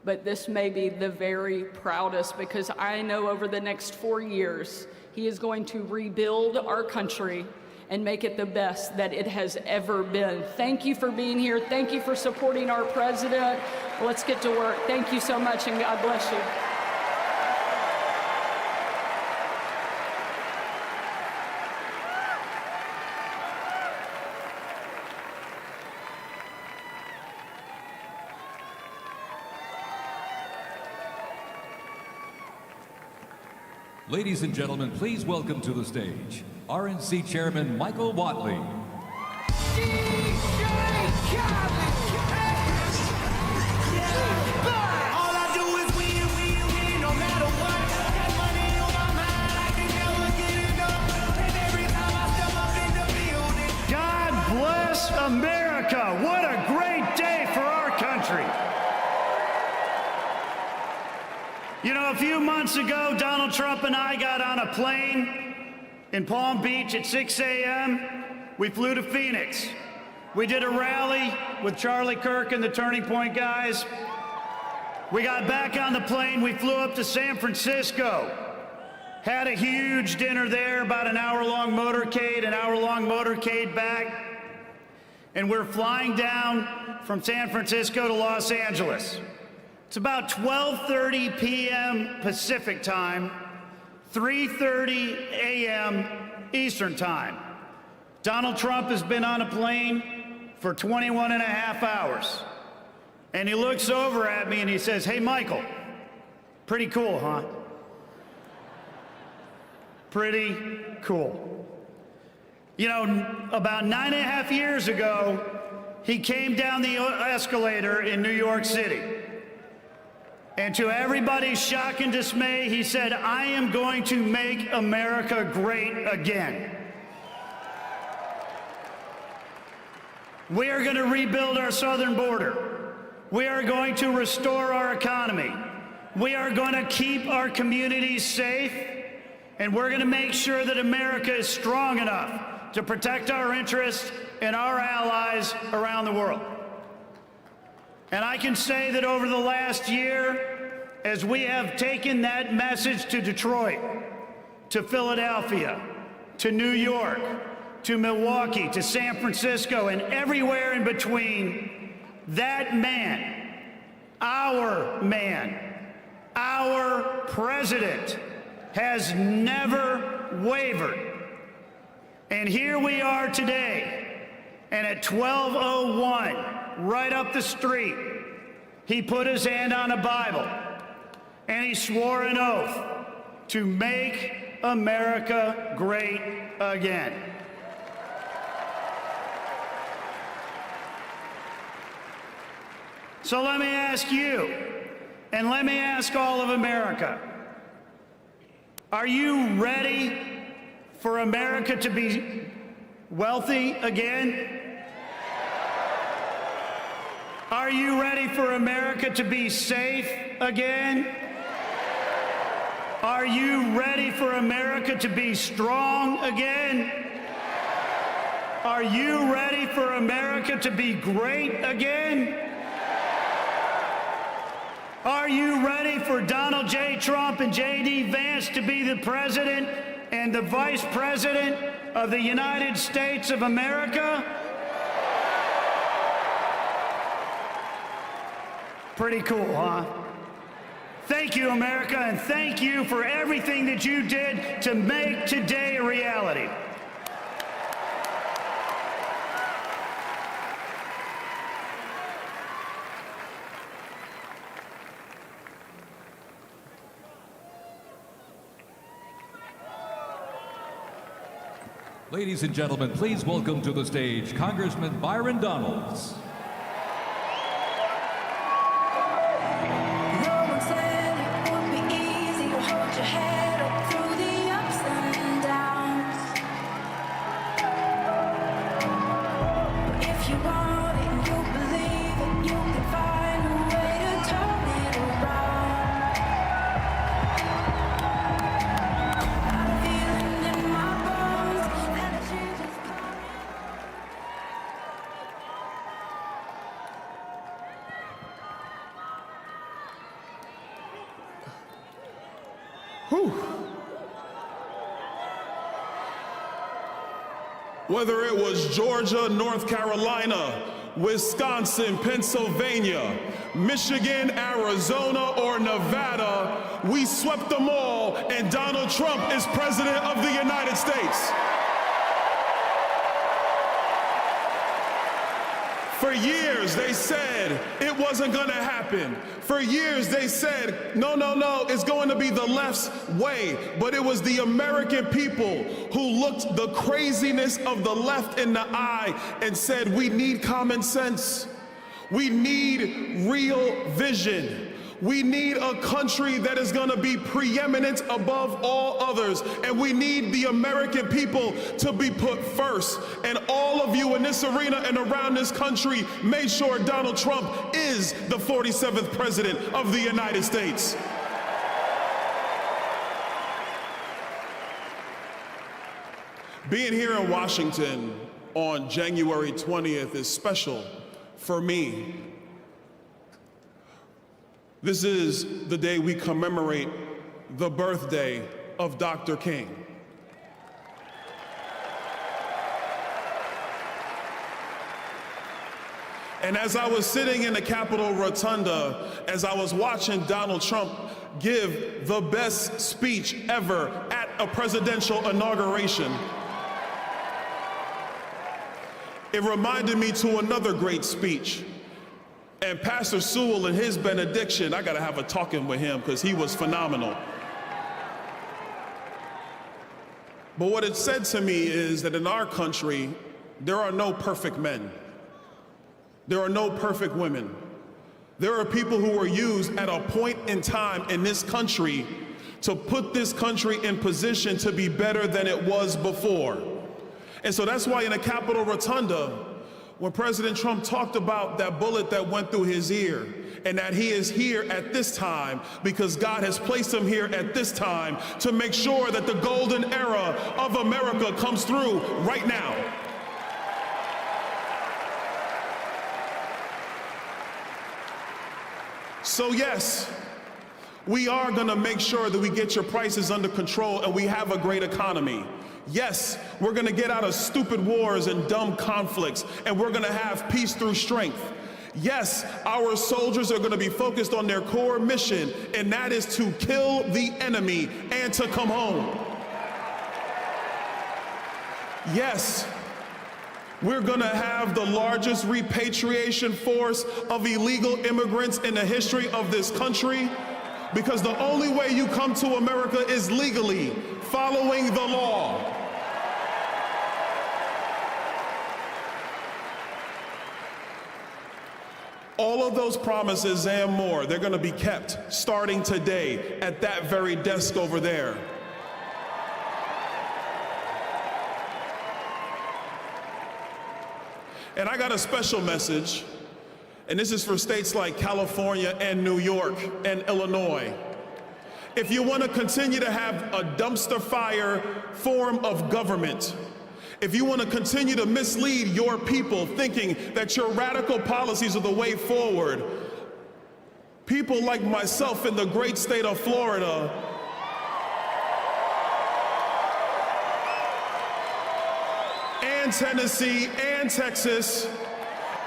[SPEAKER 5] But this may be the very proudest because I know over the next 4 years, he is going to rebuild our country and make it the best that it has ever been. Thank you for being here. Thank you for supporting our president. Let's get to work. Thank you so much, and God bless you.
[SPEAKER 3] Ladies and gentlemen, please welcome to the stage RNC Chairman Michael Whatley.
[SPEAKER 6] God bless America. What a great day for our country. You know, a few months ago, Donald Trump and I got on a plane in Palm Beach at 6 a.m. We flew to Phoenix. We did a rally with Charlie Kirk and the Turning Point guys. We got back on the plane. We flew up to San Francisco. Had a huge dinner there, about an hour-long motorcade back. And we're flying down from San Francisco to Los Angeles. It's about 12:30 p.m. Pacific time, 3:30 a.m. Eastern time. Donald Trump has been on a plane for 21 and a half hours. And he looks over at me and he says, "Hey, Michael, pretty cool, huh?" Pretty cool. You know, about 9.5 years ago, he came down the escalator in New York City. And to everybody's shock and dismay, he said, "I am going to make America great again. We are going to rebuild our southern border. We are going to restore our economy. We are going to keep our communities safe. And we're going to make sure that America is strong enough to protect our interests and our allies around the world." And I can say that over the last year, as we have taken that message to Detroit, to Philadelphia, to New York, to Milwaukee, to San Francisco, and everywhere in between, that man, our president, has never wavered. And here we are today, and at 12:01, right up the street, he put his hand on a Bible, and he swore an oath to make America great again. So let me ask you, and let me ask all of America, are you ready for America to be wealthy again? Are you ready for America to be safe again? Are you ready for America to be strong again? Are you ready for America to be great again? Are you ready for Donald J. Trump and J.D. Vance to be the president and the vice president of the United States of America? Pretty cool, huh? Thank you, America, and thank you for everything that you did to make today a reality.
[SPEAKER 3] Ladies and gentlemen, please welcome to the stage Congressman Byron Donalds.
[SPEAKER 7] Whether it was Georgia, North Carolina, Wisconsin, Pennsylvania, Michigan, Arizona, or Nevada, we swept them all, and Donald Trump is president of the United States. For years, they said it wasn't gonna happen. For years, they said, no, it's going to be the left's way. But it was the American people who looked the craziness of the left in the eye and said, we need common sense. We need real vision. We need a country that is going to be preeminent above all others, and we need the American people to be put first. And all of you in this arena and around this country made sure Donald Trump is the 47th president of the United States. Being here in Washington on January 20th is special for me. This is the day we commemorate the birthday of Dr. King. And as I was sitting in the Capitol Rotunda, as I was watching Donald Trump give the best speech ever at a presidential inauguration, it reminded me to another great speech. And Pastor Sewell in his benediction, I gotta have a talking with him because he was phenomenal. But what it said to me is that in our country, there are no perfect men. There are no perfect women. There are people who were used at a point in time in this country to put this country in position to be better than it was before. And so that's why in the Capitol Rotunda, when President Trump talked about that bullet that went through his ear, and that he is here at this time because God has placed him here at this time to make sure that the golden era of America comes through right now. So yes, we are gonna make sure that we get your prices under control and we have a great economy. Yes, we're gonna get out of stupid wars and dumb conflicts, and we're gonna have peace through strength. Yes, our soldiers are gonna be focused on their core mission, and that is to kill the enemy and to come home. Yes, we're gonna have the largest repatriation force of illegal immigrants in the history of this country, because the only way you come to America is legally, following the law. All of those promises and more, they're gonna be kept starting today at that very desk over there. And I got a special message, and this is for states like California and New York and Illinois. If you want to continue to have a dumpster fire form of government, if you want to continue to mislead your people thinking that your radical policies are the way forward, people like myself in the great state of Florida and Tennessee and Texas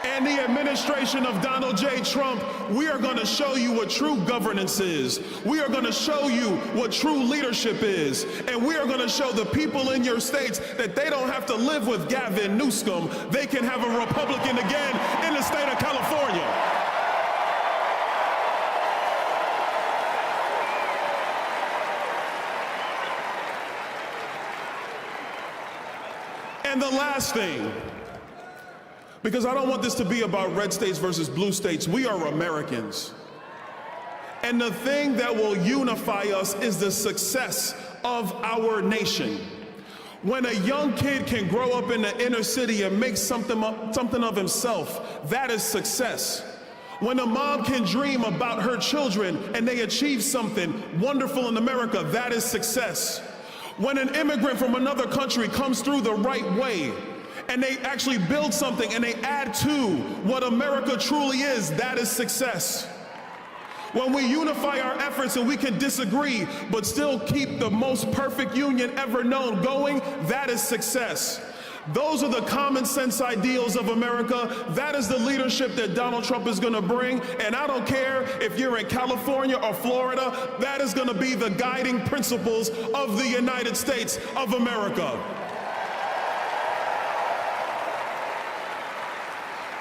[SPEAKER 7] and the administration of Donald J. Trump, we are going to show you what true governance is. We are going to show you what true leadership is. And we are going to show the people in your states that they don't have to live with Gavin Newsom. They can have a Republican again in the state of California. And the last thing, because I don't want this to be about red states versus blue states. We are Americans. And the thing that will unify us is the success of our nation. When a young kid can grow up in the inner city and make something of himself, that is success. When a mom can dream about her children and they achieve something wonderful in America, that is success. When an immigrant from another country comes through the right way, and they actually build something and they add to what America truly is, that is success. When we unify our efforts and we can disagree, but still keep the most perfect union ever known going, that is success. Those are the common sense ideals of America. That is the leadership that Donald Trump is gonna bring. And I don't care if you're in California or Florida, that is gonna be the guiding principles of the United States of America.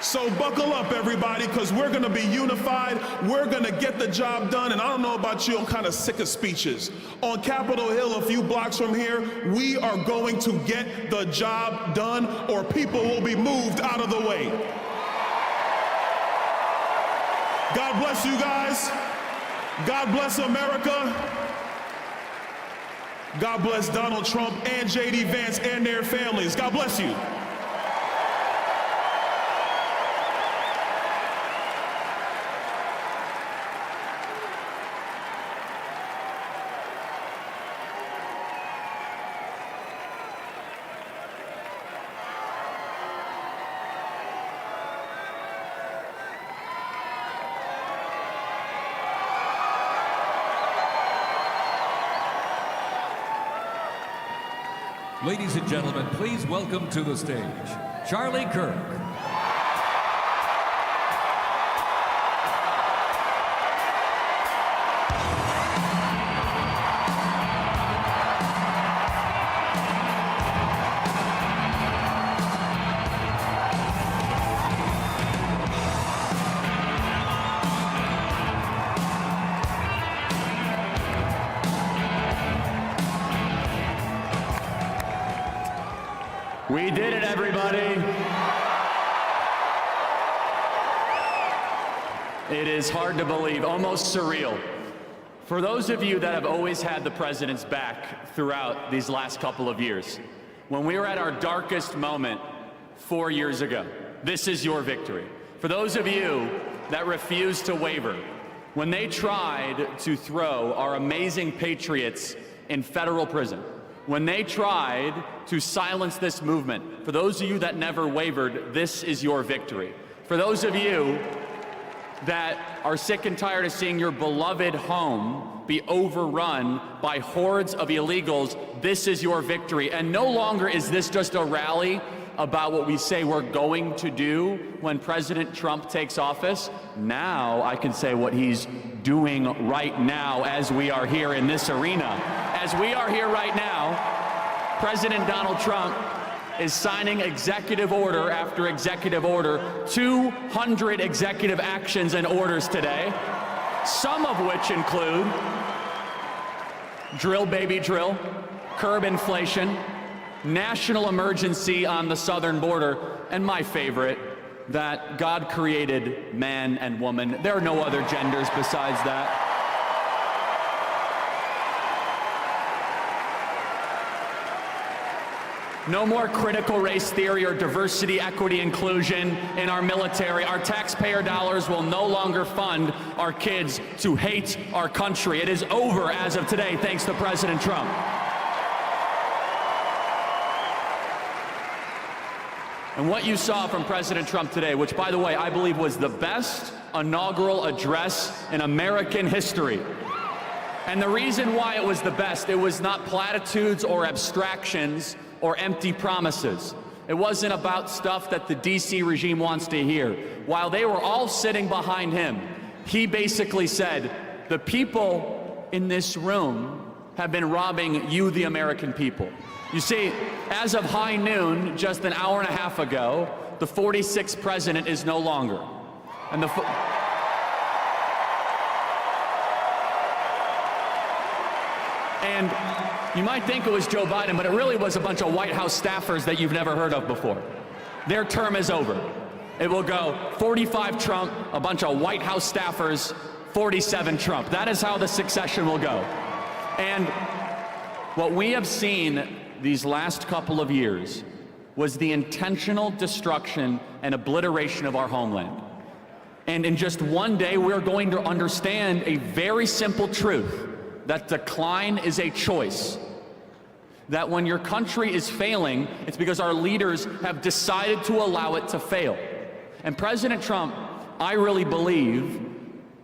[SPEAKER 7] So buckle up, everybody, because we're going to be unified. We're going to get the job done. And I don't know about you, I'm kind of sick of speeches. On Capitol Hill, a few blocks from here, we are going to get the job done, or people will be moved out of the way. God bless you guys. God bless America. God bless Donald Trump and J.D. Vance and their families. God bless you.
[SPEAKER 3] Ladies and gentlemen, please welcome to the stage, Charlie Kirk.
[SPEAKER 8] did it, everybody. It is hard to believe, almost surreal. For those of you that have always had the president's back throughout these last couple of years, when we were at our darkest moment 4 years ago, this is your victory. For those of you that refuse to waver, when they tried to throw our amazing patriots in federal prison, when they tried to silence this movement, for those of you that never wavered, this is your victory. For those of you that are sick and tired of seeing your beloved home be overrun by hordes of illegals, this is your victory. And no longer is this just a rally about what we say we're going to do when President Trump takes office. Now I can say what he's doing right now as we are here in this arena. As we are here right now, President Donald Trump is signing executive order after executive order, 200 executive actions and orders today, some of which include drill baby drill, curb inflation, national emergency on the southern border, and my favorite, that God created man and woman. There are no other genders besides that. No more critical race theory or diversity, equity, inclusion in our military. Our taxpayer dollars will no longer fund our kids to hate our country. It is over as of today, thanks to President Trump. And what you saw from President Trump today, which, by the way, I believe was the best inaugural address in American history. And the reason why it was the best, it was not platitudes or abstractions or empty promises. It wasn't about stuff that the DC regime wants to hear. While they were all sitting behind him, he basically said, the people in this room have been robbing you, the American people. You see, as of high noon, just an hour and a half ago, the 46th president is no longer. And you might think it was Joe Biden, but it really was a bunch of White House staffers that you've never heard of before. Their term is over. It will go 45 Trump, a bunch of White House staffers, 47 Trump. That is how the succession will go. And what we have seen these last couple of years was the intentional destruction and obliteration of our homeland. And in just one day, we're going to understand a very simple truth, that decline is a choice. That when your country is failing, it's because our leaders have decided to allow it to fail. And President Trump, I really believe,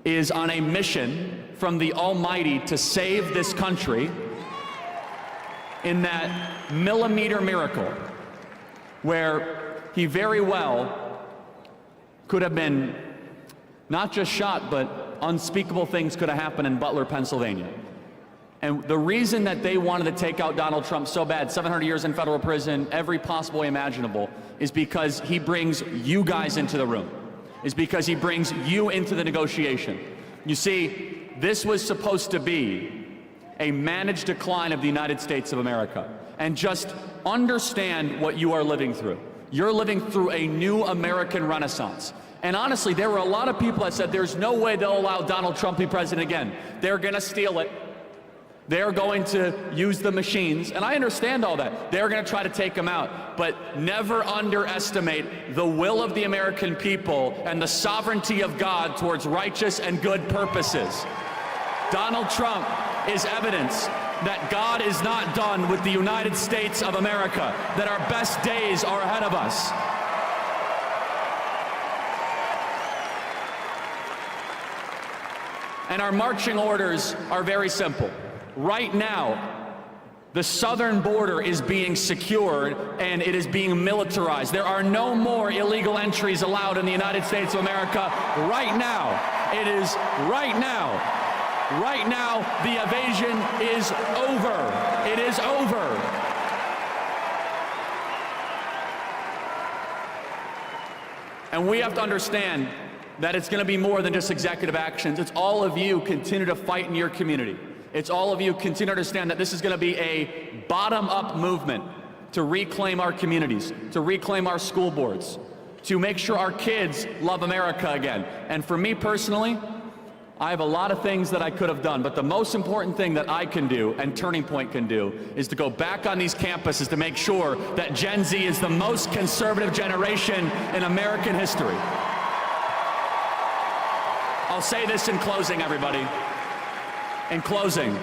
[SPEAKER 8] is on a mission from the Almighty to save this country in that millimeter miracle where he very well could have been not just shot, but unspeakable things could have happened in Butler, Pennsylvania. And the reason that they wanted to take out Donald Trump so bad, 700 years in federal prison, every possible way imaginable, is because he brings you guys into the room, is because he brings you into the negotiation. You see, this was supposed to be a managed decline of the United States of America. And just understand what you are living through. You're living through a new American renaissance. And honestly, there were a lot of people that said there's no way they'll allow Donald Trump to be president again. They're gonna steal it. They're going to use the machines, and I understand all that. They're going to try to take him out, but never underestimate the will of the American people and the sovereignty of God towards righteous and good purposes. Donald Trump is evidence that God is not done with the United States of America, that our best days are ahead of us. And our marching orders are very simple. Right now, the southern border is being secured and it is being militarized. There are no more illegal entries allowed in the United States of America right now. It is right now. Right now, the invasion is over. It is over. And we have to understand that it's going to be more than just executive actions. It's all of you continue to fight in your community. It's all of you continue to understand that this is going to be a bottom-up movement to reclaim our communities, to reclaim our school boards, to make sure our kids love America again. And for me personally, I have a lot of things that I could have done, but the most important thing that I can do and Turning Point can do is to go back on these campuses to make sure that Gen Z is the most conservative generation in American history. I'll say this in closing, everybody. In closing,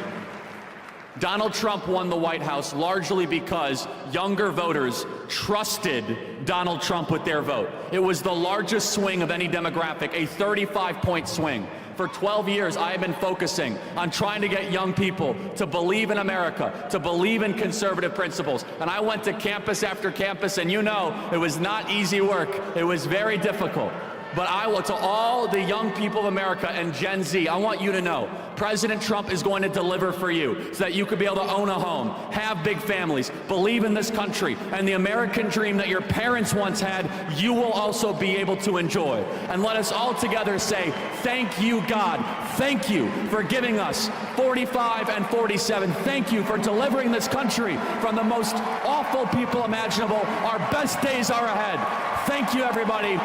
[SPEAKER 8] Donald Trump won the White House largely because younger voters trusted Donald Trump with their vote. It was the largest swing of any demographic, a 35-point swing. For 12 years, I have been focusing on trying to get young people to believe in America, to believe in conservative principles. And I went to campus after campus, and you know, it was not easy work. It was very difficult. But I will, to all the young people of America and Gen Z, I want you to know, President Trump is going to deliver for you so that you could be able to own a home, have big families, believe in this country, and the American dream that your parents once had, you will also be able to enjoy. And let us all together say, thank you, God. Thank you for giving us 45 and 47. Thank you for delivering this country from the most awful people imaginable. Our best days are ahead. Thank you, everybody.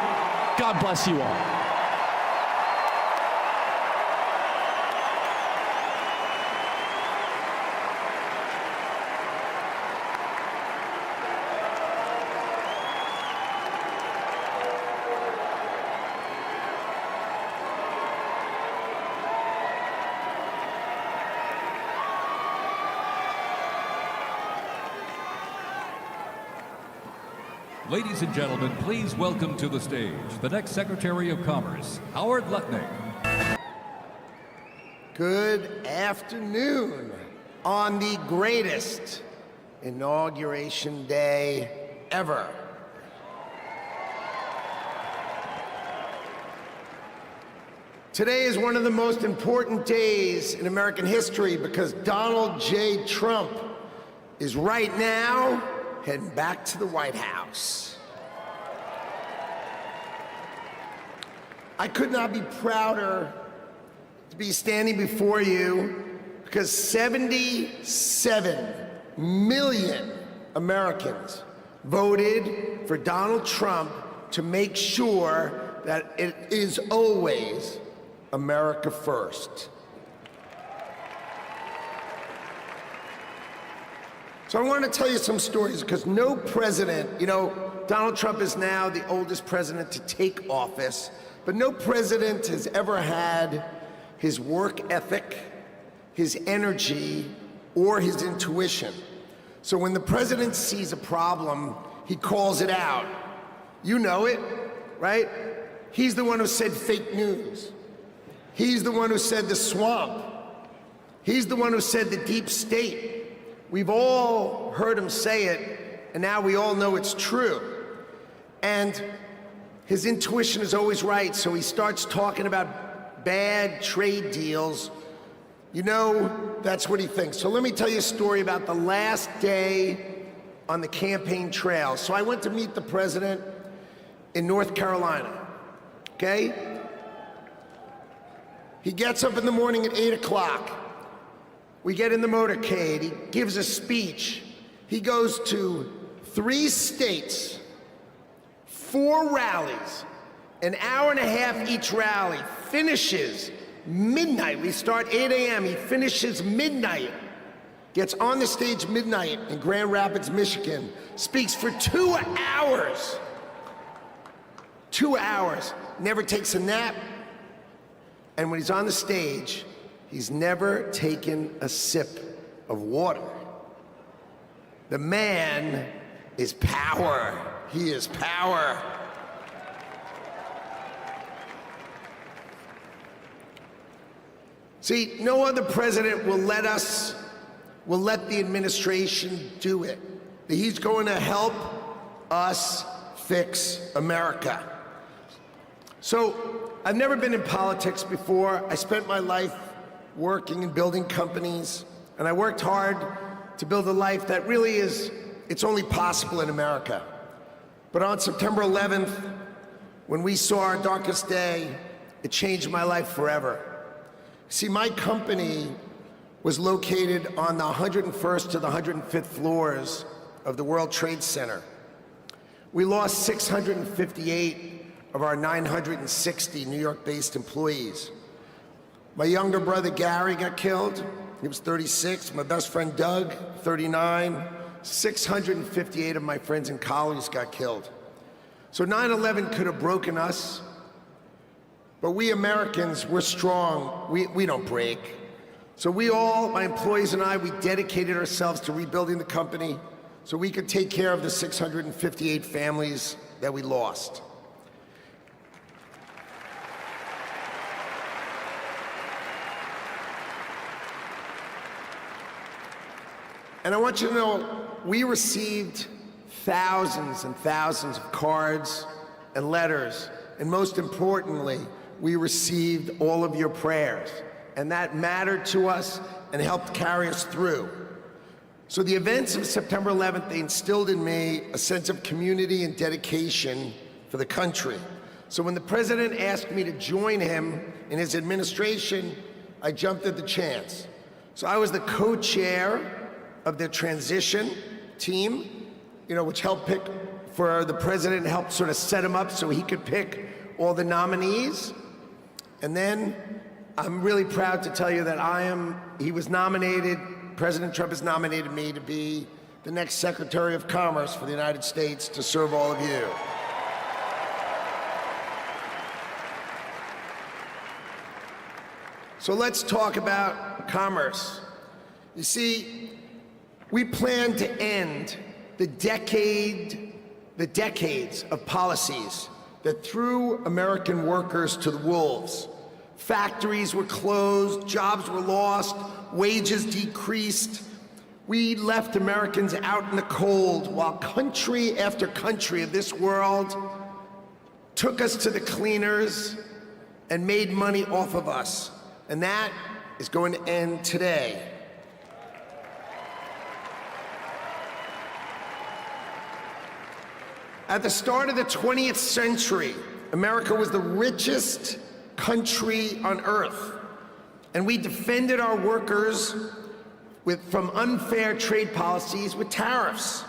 [SPEAKER 8] God bless you all.
[SPEAKER 3] Ladies and gentlemen, please welcome to the stage the next Secretary of Commerce, Howard Lutnick.
[SPEAKER 9] Good afternoon on the greatest inauguration day ever. Today is one of the most important days in American history because Donald J. Trump is right now heading back to the White House. I could not be prouder to be standing before you because 77 million Americans voted for Donald Trump to make sure that it is always America first. So I want to tell you some stories because no president, you know, Donald Trump is now the oldest president to take office, but no president has ever had his work ethic, his energy, or his intuition. So when the president sees a problem, he calls it out. You know it, right? He's the one who said fake news. He's the one who said the swamp. He's the one who said the deep state. We've all heard him say it, and now we all know it's true. And his intuition is always right, so he starts talking about bad trade deals. You know, that's what he thinks. So let me tell you a story about the last day on the campaign trail. So I went to meet the president in North Carolina, okay? He gets up in the morning at 8 o'clock. We get in the motorcade, he gives a speech. He goes to 3 states, 4 rallies, an hour and a half each rally, finishes midnight. We start 8 a.m., he finishes midnight, gets on the stage midnight in Grand Rapids, Michigan, speaks for 2 hours. 2 hours, never takes a nap, and when he's on the stage, he's never taken a sip of water. The man is power. He is power. See, no other president will let the administration do it. He's going to help us fix America. So, I've never been in politics before. I spent my life working and building companies, and I worked hard to build a life that really is, it's only possible in America. But on September 11th, when we saw our darkest day, it changed my life forever. See, my company was located on the 101st to the 105th floors of the World Trade Center. We lost 658 of our 960 New York-based employees. My younger brother Gary got killed. He was 36. My best friend Doug, 39. 658 of my friends and colleagues got killed. So 9/11 could have broken us, but we Americans, we're strong. We don't break. So we all, my employees and I, we dedicated ourselves to rebuilding the company so we could take care of the 658 families that we lost. And I want you to know, we received thousands and thousands of cards and letters, and most importantly, we received all of your prayers, and that mattered to us and helped carry us through. So the events of September 11th, they instilled in me a sense of community and dedication for the country. So when the president asked me to join him in his administration, I jumped at the chance. So I was the co-chair of the transition team, which helped pick for the president, helped sort of set him up so he could pick all the nominees. And then I'm really proud to tell you that he was nominated, President Trump has nominated me to be the next Secretary of Commerce for the United States to serve all of you. So let's talk about commerce. You see, we plan to end the decades of policies that threw American workers to the wolves. Factories were closed, jobs were lost, wages decreased. We left Americans out in the cold while country after country of this world took us to the cleaners and made money off of us. And that is going to end today. At the start of the 20th century, America was the richest country on earth, and we defended our workers from unfair trade policies with tariffs.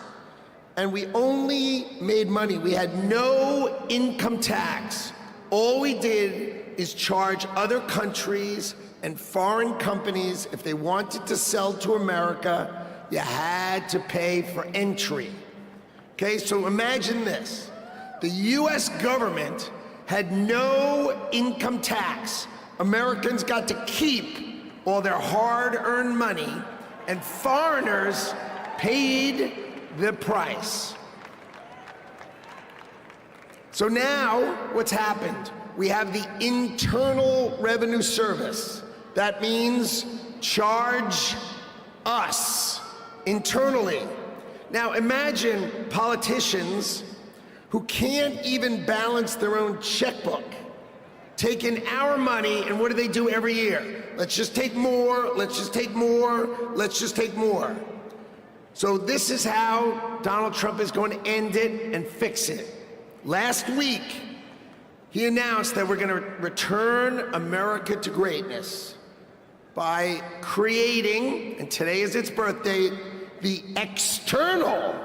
[SPEAKER 9] And we only made money. We had no income tax. All we did is charge other countries and foreign companies, if they wanted to sell to America, you had to pay for entry. Okay, so imagine this. The US government had no income tax. Americans got to keep all their hard-earned money, and foreigners paid the price. So now, what's happened? We have the Internal Revenue Service. That means charge us internally. Now imagine politicians who can't even balance their own checkbook, taking our money, and what do they do every year? Let's just take more, let's just take more, let's just take more. So this is how Donald Trump is going to end it and fix it. Last week, he announced that we're going to return America to greatness by creating, and today is its birth date, the External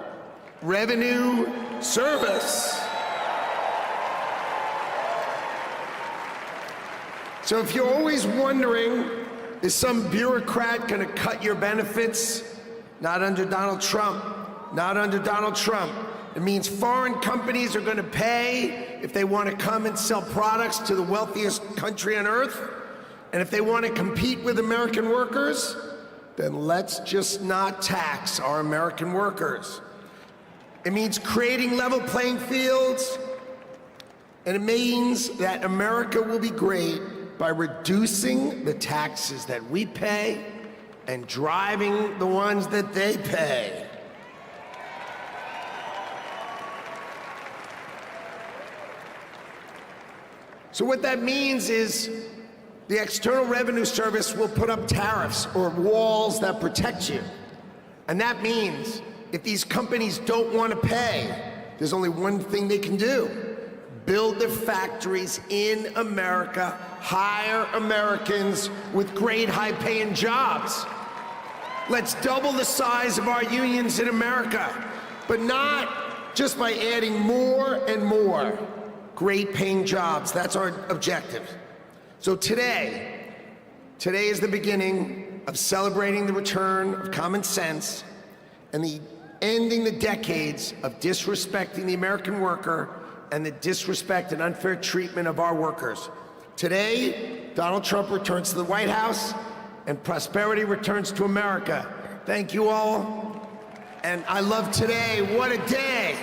[SPEAKER 9] Revenue Service. So if you're always wondering, is some bureaucrat going to cut your benefits? Not under Donald Trump. Not under Donald Trump. It means foreign companies are going to pay if they want to come and sell products to the wealthiest country on earth. And if they want to compete with American workers, then let's just not tax our American workers. It means creating level playing fields, and it means that America will be great by reducing the taxes that we pay and driving the ones that they pay. So what that means is the External Revenue Service will put up tariffs or walls that protect you. And that means if these companies don't want to pay, there's only one thing they can do: build their factories in America, hire Americans with great high-paying jobs. Let's double the size of our unions in America. but not just by adding more and more great paying jobs. That's our objective. So today is the beginning of celebrating the return of common sense and the ending the decades of disrespecting the American worker and the disrespect and unfair treatment of our workers. Today, Donald Trump returns to the White House and prosperity returns to America. Thank you all. And I love today. What a day.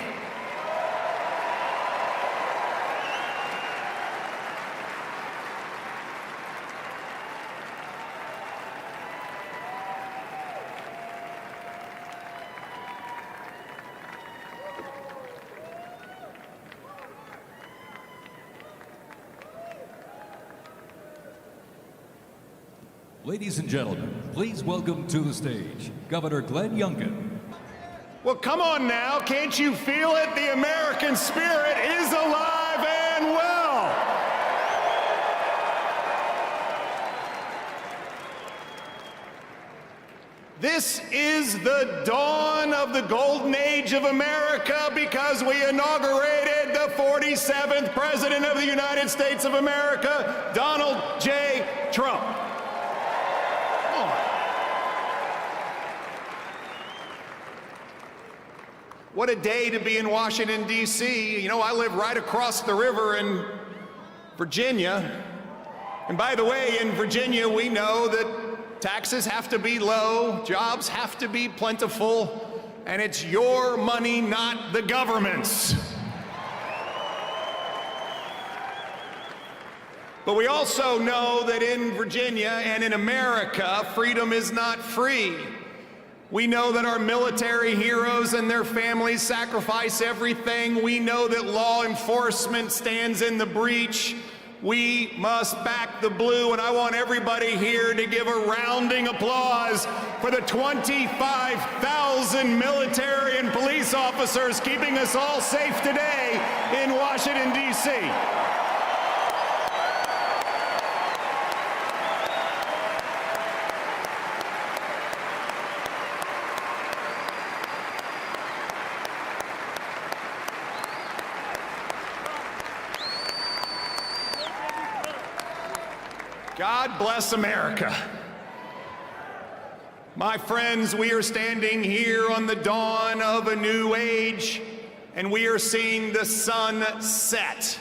[SPEAKER 3] Ladies and gentlemen, please welcome to the stage Governor Glenn Youngkin.
[SPEAKER 10] Well, come on now, can't you feel it? The American spirit is alive and well. This is the dawn of the golden age of America because we inaugurated the 47th President of the United States of America, Donald J. Trump. What a day to be in Washington, D.C. You know, I live right across the river in Virginia. And by the way, in Virginia, we know that taxes have to be low, jobs have to be plentiful, and it's your money, not the government's. But we also know that in Virginia and in America, freedom is not free. We know that our military heroes and their families sacrifice everything. We know that law enforcement stands in the breach. We must back the blue, and I want everybody here to give a rounding applause for the 25,000 military and police officers keeping us all safe today in Washington, D.C. God bless America. My friends, we are standing here on the dawn of a new age, and we are seeing the sun set.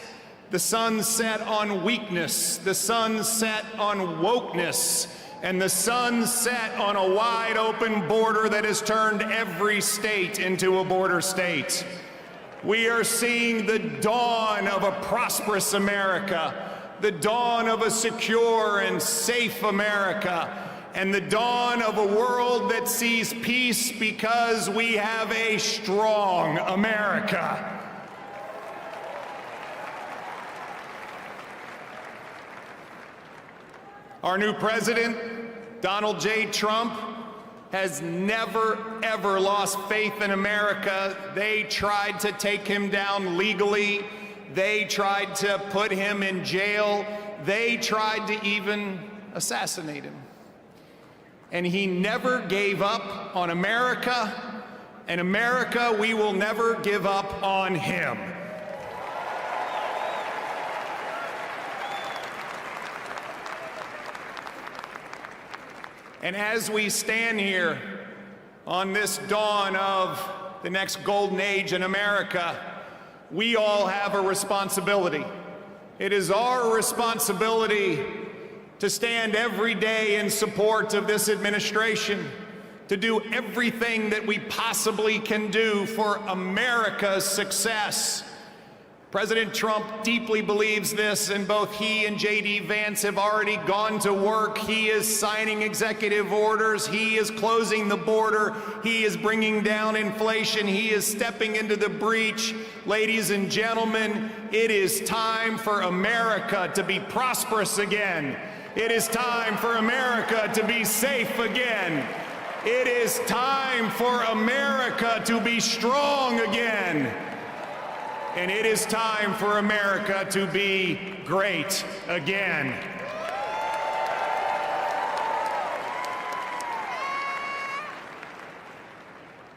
[SPEAKER 10] The sun set on weakness, the sun set on wokeness, and the sun set on a wide open border that has turned every state into a border state. We are seeing the dawn of a prosperous America, the dawn of a secure and safe America, and the dawn of a world that sees peace because we have a strong America. Our new president, Donald J. Trump, has never, ever lost faith in America. They tried to take him down legally. They tried to put him in jail. They tried to even assassinate him. And he never gave up on America, and America, we will never give up on him. And as we stand here on this dawn of the next golden age in America, we all have a responsibility. It is our responsibility to stand every day in support of this administration, to do everything that we possibly can do for America's success. President Trump deeply believes this, and both he and J.D. Vance have already gone to work. He is signing executive orders. He is closing the border. He is bringing down inflation. He is stepping into the breach. Ladies and gentlemen, it is time for America to be prosperous again. It is time for America to be safe again. It is time for America to be strong again. And it is time for America to be great again.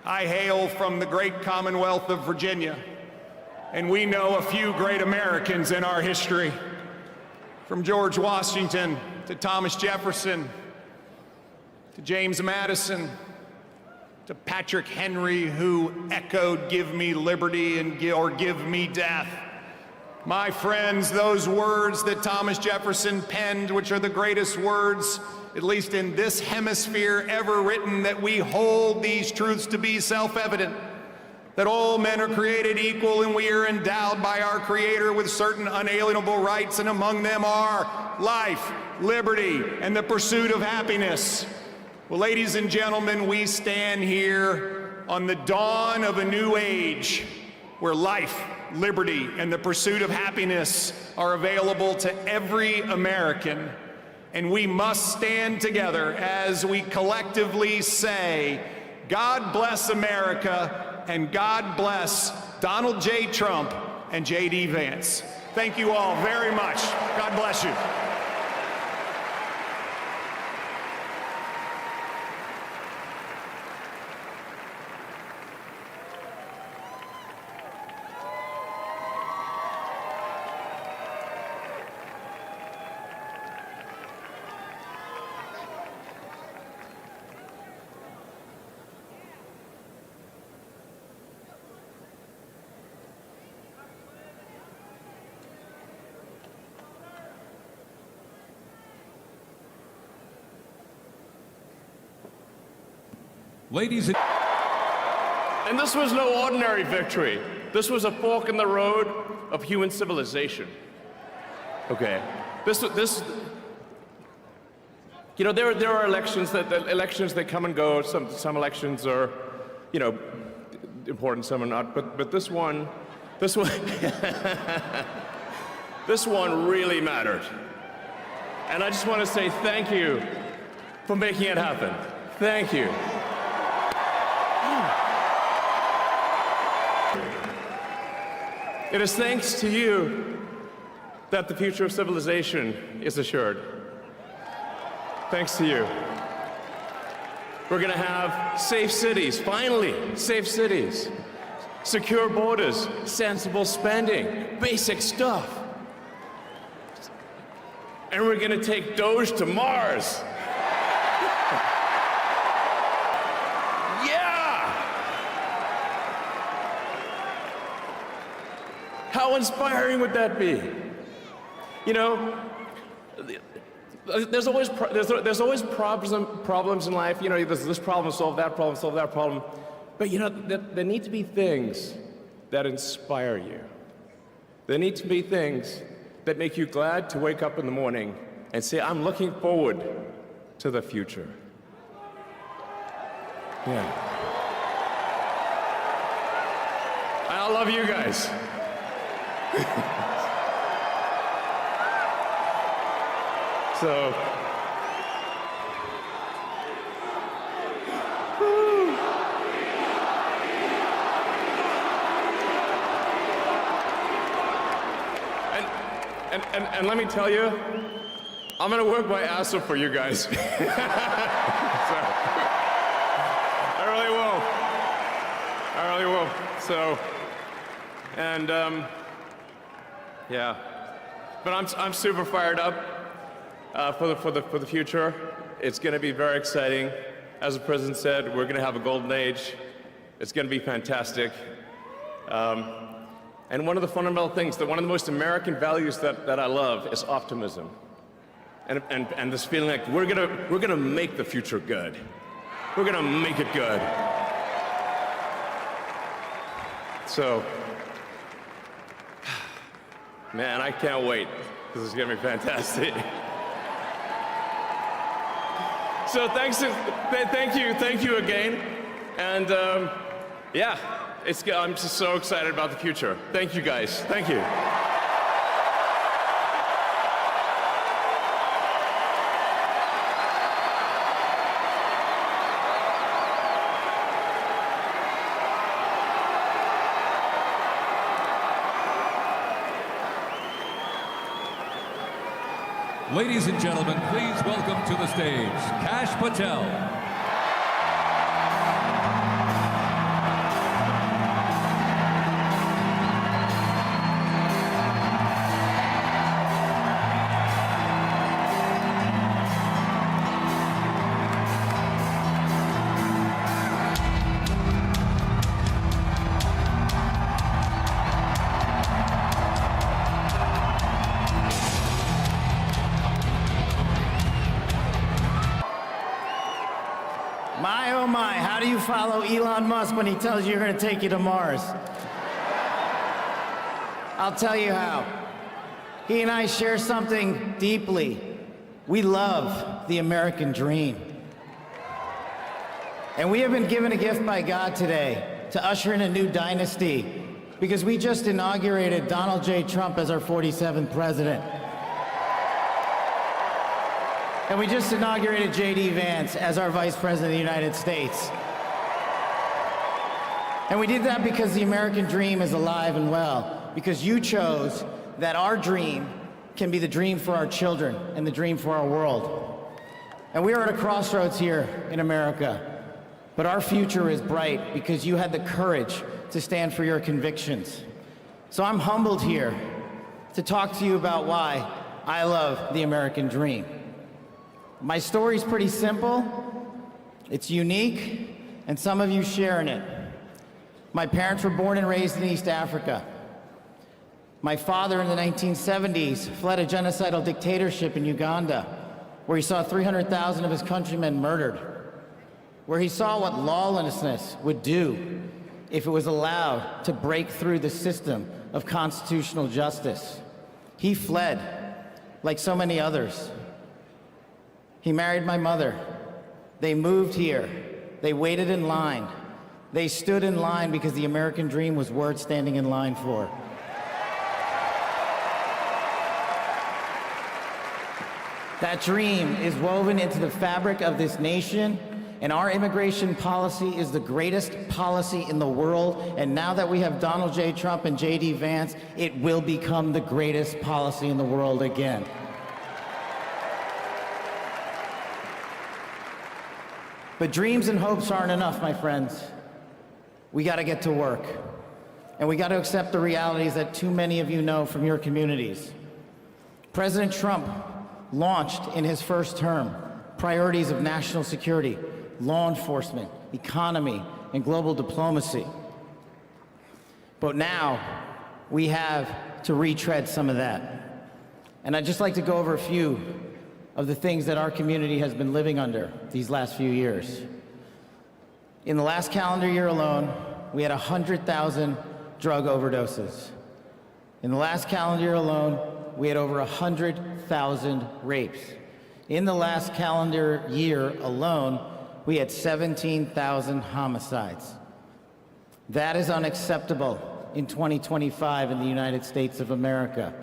[SPEAKER 10] I hail from the great Commonwealth of Virginia, and we know a few great Americans in our history, from George Washington to Thomas Jefferson to James Madison to Patrick Henry, who echoed, "Give me liberty or give me death." My friends, those words that Thomas Jefferson penned, which are the greatest words, at least in this hemisphere, ever written, that we hold these truths to be self-evident, that all men are created equal and we are endowed by our Creator with certain unalienable rights, and among them are life, liberty, and the pursuit of happiness. Well, ladies and gentlemen, we stand here on the dawn of a new age where life, liberty, and the pursuit of happiness are available to every American. And we must stand together as we collectively say, God bless America, and God bless Donald J. Trump and J.D. Vance. Thank you all very much. God bless you.
[SPEAKER 3] Ladies and
[SPEAKER 8] And this was no ordinary victory. This was a fork in the road of human civilization. Okay. You know, there are elections that come and go. Some elections are, you know, important, some are not. But this one, this one really mattered. And I just want to say thank you for making it happen. Thank you. It is thanks to you that the future of civilization is assured. Thanks to you. We're going to have safe cities, finally, safe cities. Secure borders, sensible spending, basic stuff. And we're going to take Doge to Mars. Yeah! How inspiring would that be? You know, there's always problems in life. You know, there's this problem, solve that problem. But you know, there need to be things that inspire you. There need to be things that make you glad to wake up in the morning and say, I'm looking forward to the future. Yeah. I love you guys. So, and let me tell you, I'm gonna work my ass off for you guys. So, I really will. So, and yeah, but I'm super fired up for the future. It's gonna be very exciting. As the president said, we're gonna have a golden age. It's gonna be fantastic. And one of the fundamental things, one of the most American values that I love is optimism. And this feeling like we're gonna make the future good. We're gonna make it good. So, man, I can't wait. This is gonna be fantastic. So thank you again. And yeah. I'm just so excited about the future. Thank you, guys. Thank you.
[SPEAKER 3] ladies and gentlemen, please welcome to the stage Kash Patel.
[SPEAKER 11] My, oh my, how do you follow Elon Musk when he tells you you're going to take you to Mars? I'll tell you how. He and I share something deeply. We love the American dream. And we have been given a gift by God today to usher in a new dynasty because we just inaugurated Donald J. Trump as our 47th president. And we just inaugurated J.D. Vance as our Vice President of the United States. And we did that because the American dream is alive and well, because you chose that our dream can be the dream for our children and the dream for our world. And we are at a crossroads here in America, but our future is bright because you had the courage to stand for your convictions. So I'm humbled here to talk to you about why I love the American dream. My story's pretty simple, it's unique, and some of you share in it. My parents were born and raised in East Africa. My father in the 1970s fled a genocidal dictatorship in Uganda, where he saw 300,000 of his countrymen murdered, where he saw what lawlessness would do if it was allowed to break through the system of constitutional justice. He fled, like so many others. He married my mother. They moved here. They waited in line. They stood in line because the American dream was worth standing in line for. That dream is woven into the fabric of this nation, and our immigration policy is the greatest policy in the world. And now that we have Donald J. Trump and J.D. Vance, it will become the greatest policy in the world again. But dreams and hopes aren't enough, my friends. We got to get to work. And we got to accept the realities that too many of you know from your communities. President Trump launched in his first term priorities of national security, law enforcement, economy, and global diplomacy. But now we have to retread some of that. And I'd just like to go over a few of the things that our community has been living under these last few years. In the last calendar year alone, we had 100,000 drug overdoses. In the last calendar year alone, we had over 100,000 rapes. In the last calendar year alone, we had 17,000 homicides. That is unacceptable in 2025 in the United States of America.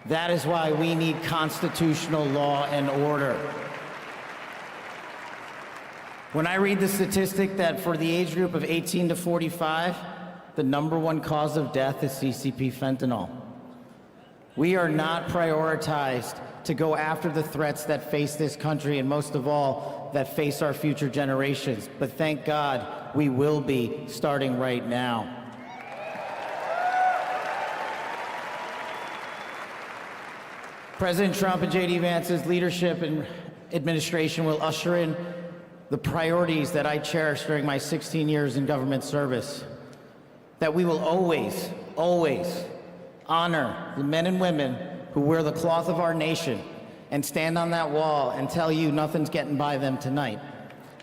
[SPEAKER 11] That is why we need constitutional law and order. When I read the statistic that for the age group of 18 to 45, the #1 cause of death is CCP fentanyl. We are not prioritized to go after the threats that face this country, and most of all, that face our future generations. But thank God, we will be starting right now. President Trump and J.D. Vance's leadership and administration will usher in the priorities that I cherished during my 16 years in government service. That we will always, always honor the men and women who wear the cloth of our nation and stand on that wall and tell you nothing's getting by them tonight.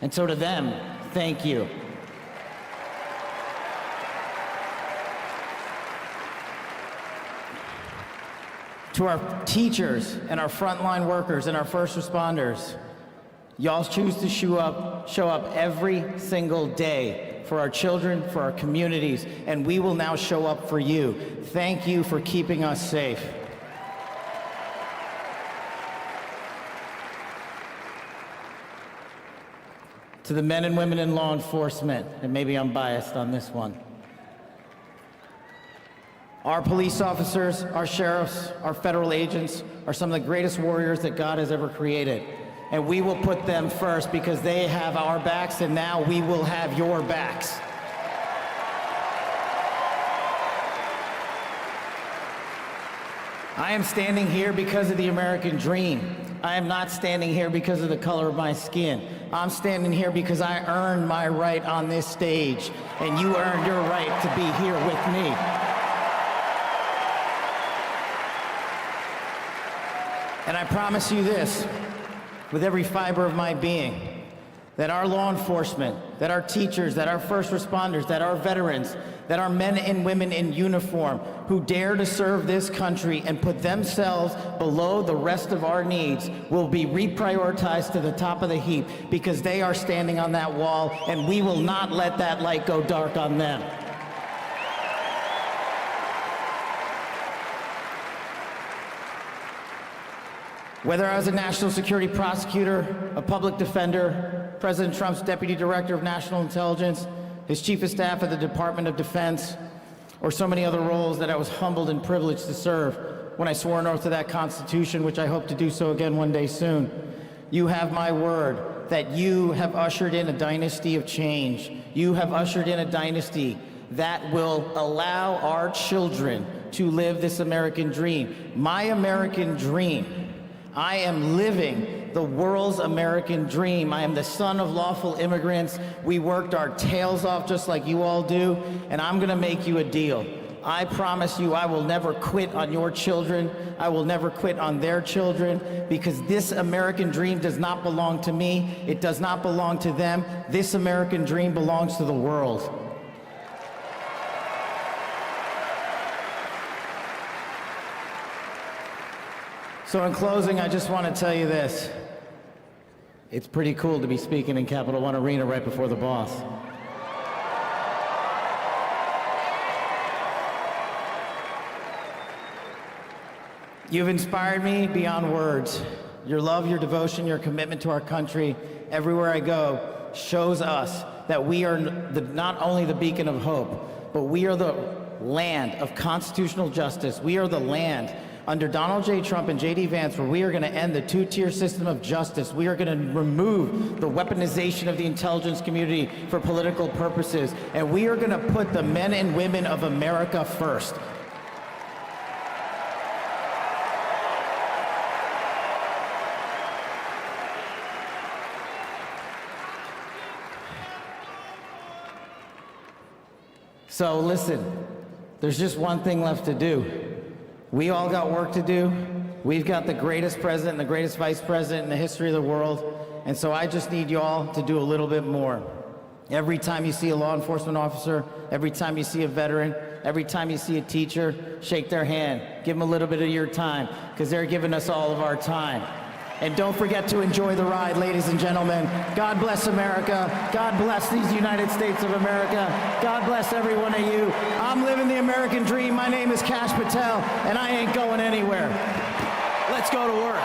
[SPEAKER 11] And so to them, thank you. To our teachers and our frontline workers and our first responders, y'all choose to show up every single day for our children, for our communities, and we will now show up for you. Thank you for keeping us safe. To the men and women in law enforcement, and maybe I'm biased on this one, our police officers, our sheriffs, our federal agents are some of the greatest warriors that God has ever created. And we will put them first because they have our backs, and now we will have your backs. I am standing here because of the American dream. I am not standing here because of the color of my skin. I'm standing here because I earned my right on this stage, and you earned your right to be here with me. And I promise you this, with every fiber of my being, that our law enforcement, that our teachers, that our first responders, that our veterans, that our men and women in uniform who dare to serve this country and put themselves below the rest of our needs will be reprioritized to the top of the heap because they are standing on that wall, and we will not let that light go dark on them. Whether I was a national security prosecutor, a public defender, President Trump's deputy director of national intelligence, his chief of staff at the Department of Defense, or so many other roles that I was humbled and privileged to serve when I swore an oath to that Constitution, which I hope to do so again one day soon. You have my word that you have ushered in a dynasty of change. You have ushered in a dynasty that will allow our children to live this American dream. My American dream. I am living the world's American dream. I am the son of lawful immigrants. We worked our tails off just like you all do, and I'm gonna make you a deal. I promise you I will never quit on your children. I will never quit on their children, because this American dream does not belong to me. It does not belong to them. This American dream belongs to the world. So in closing, I just want to tell you this. It's pretty cool to be speaking in Capital One Arena right before the boss. You've inspired me beyond words. Your love, your devotion, your commitment to our country, everywhere I go, shows us that we are not only the beacon of hope, but we are the land of constitutional justice. We are the land under Donald J. Trump and J.D. Vance, where we are going to end the two-tier system of justice. We are going to remove the weaponization of the intelligence community for political purposes, and we are going to put the men and women of America first. So listen, there's just one thing left to do. We all got work to do. We've got the greatest president and the greatest vice president in the history of the world. And so I just need you all to do a little bit more. Every time you see a law enforcement officer, every time you see a veteran, every time you see a teacher, shake their hand. Give them a little bit of your time, because they're giving us all of our time. And don't forget to enjoy the ride, ladies and gentlemen. God bless America. God bless these United States of America. God bless every one of you. I'm living the American dream. My name is Kash Patel, and I ain't going anywhere. Let's go to work.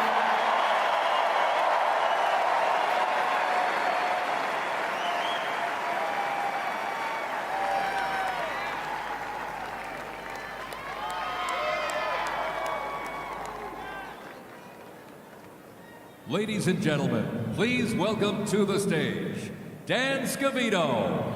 [SPEAKER 3] Ladies and gentlemen, please welcome to the stage, Dan Scavino.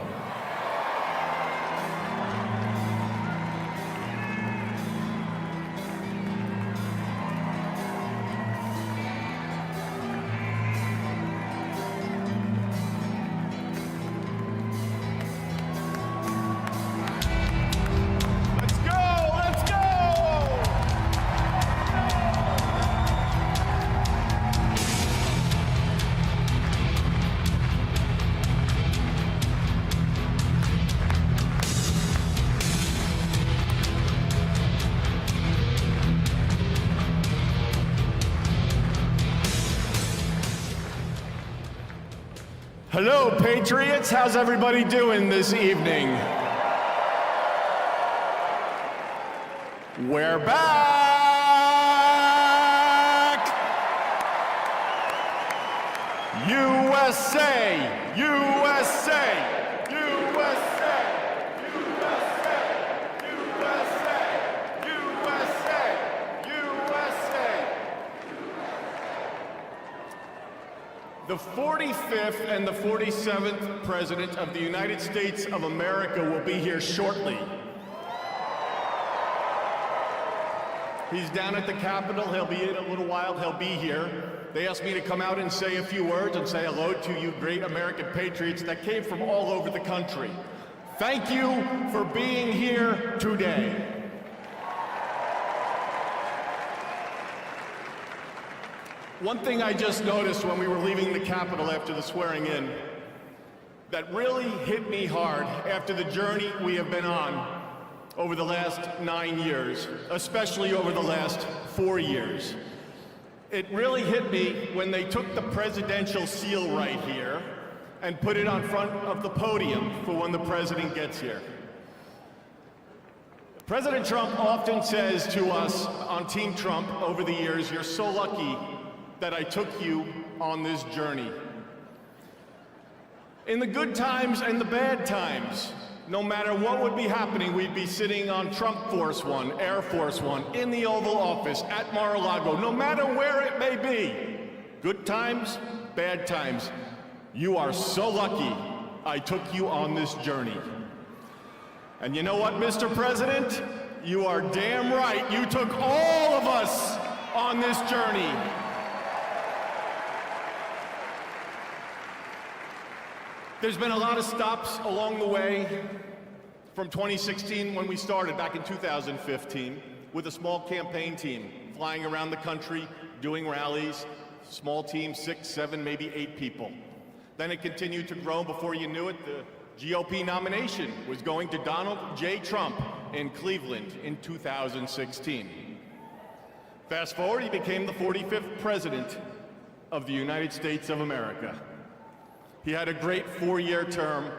[SPEAKER 10] Hello, Patriots. How's everybody doing this evening? We're back! USA! USA! USA! USA! USA! USA! USA! The 45th and the 47th President of the United States of America will be here shortly. He's down at the Capitol. He'll be in a little while. He'll be here. They asked me to come out and say a few words and say hello to you great American patriots that came from all over the country. Thank you for being here today.
[SPEAKER 12] One thing I just noticed when we were leaving the Capitol after the swearing in that really hit me hard after the journey we have been on over the last 9 years, especially over the last 4 years. It really hit me when they took the presidential seal right here and put it on front of the podium for when the president gets here. President Trump often says to us on Team Trump over the years, "You're so lucky that I took you on this journey." In the good times and the bad times, no matter what would be happening, we'd be sitting on Trump Force One, Air Force One, in the Oval Office, at Mar-a-Lago, no matter where it may be. Good times, bad times. You are so lucky I took you on this journey. And you know what, Mr. President? You are damn right. You took all of us on this journey. There's been a lot of stops along the way from 2016 when we started back in 2015 with a small campaign team flying around the country, doing rallies, small team, 6, 7, maybe 8 people. Then it continued to grow. Before you knew it, the GOP nomination was going to Donald J. Trump in Cleveland in 2016. Fast forward, he became the 45th president of the United States of America. He had a great 4-year term,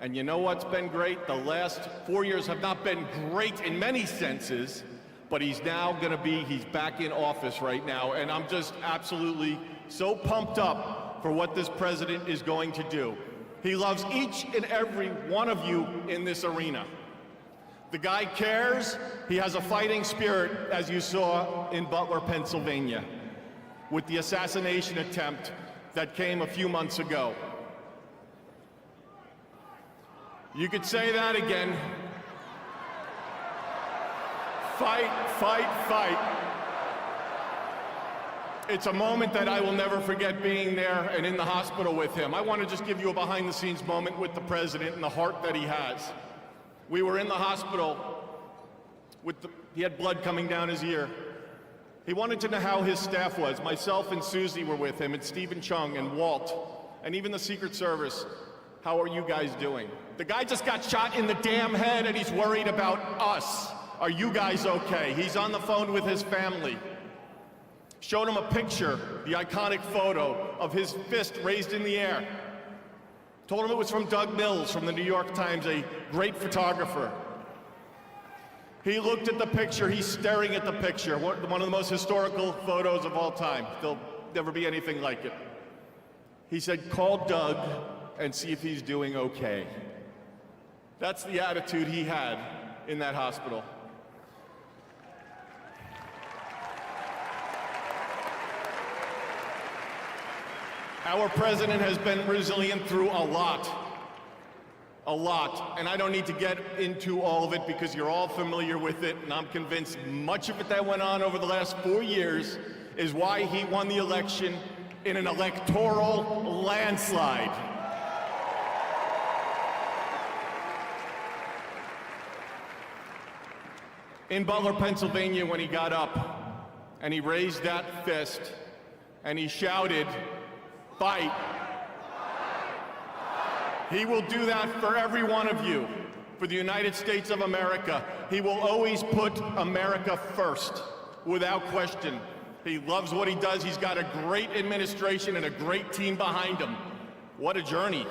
[SPEAKER 12] and you know what's been great? The last 4 years have not been great in many senses, but he's back in office right now, and I'm just absolutely so pumped up for what this president is going to do. He loves each and every one of you in this arena. The guy cares. He has a fighting spirit, as you saw in Butler, Pennsylvania, with the assassination attempt that came a few months ago. You could say that again. Fight, fight, fight. It's a moment that I will never forget, being there and in the hospital with him. I want to just give you a behind-the-scenes moment with the president and the heart that he has. We were in the hospital he had blood coming down his ear. He wanted to know how his staff was. Myself and Susie were with him, and Stephen Chung and Walt, and even the Secret Service. How are you guys doing? The guy just got shot in the damn head, and he's worried about us. Are you guys okay? He's on the phone with his family. Showed him a picture, the iconic photo of his fist raised in the air. Told him it was from Doug Mills from the New York Times, a great photographer. He looked at the picture, he's staring at the picture, one of the most historical photos of all time. There'll never be anything like it. He said, "Call Doug and see if he's doing okay." That's the attitude he had in that hospital. Our president has been resilient through a lot, and I don't need to get into all of it because you're all familiar with it, and I'm convinced much of it that went on over the last 4 years is why he won the election in an electoral landslide. In Butler, Pennsylvania, when he got up and he raised that fist and he shouted, "Fight." He will do that for every one of you, for the United States of America. He will always put America first, without question. He loves what he does. He's got a great administration and a great team behind him. What a journey.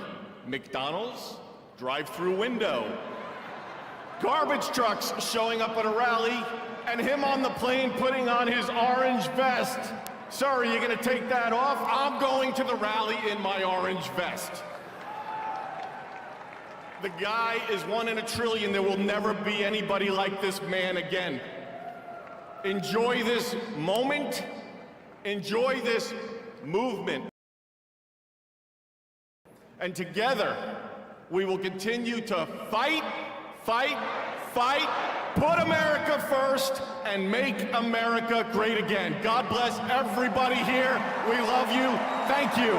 [SPEAKER 12] McDonald's, drive-through window, garbage trucks showing up at a rally, and him on the plane putting on his orange vest. Sir, are you going to take that off? I'm going to the rally in my orange vest. The guy is 1 in a trillion. There will never be anybody like this man again. Enjoy this moment. Enjoy this movement. And together, we will continue to fight, fight, fight, put America first, and make America great again. God bless everybody here. We love you. Thank you.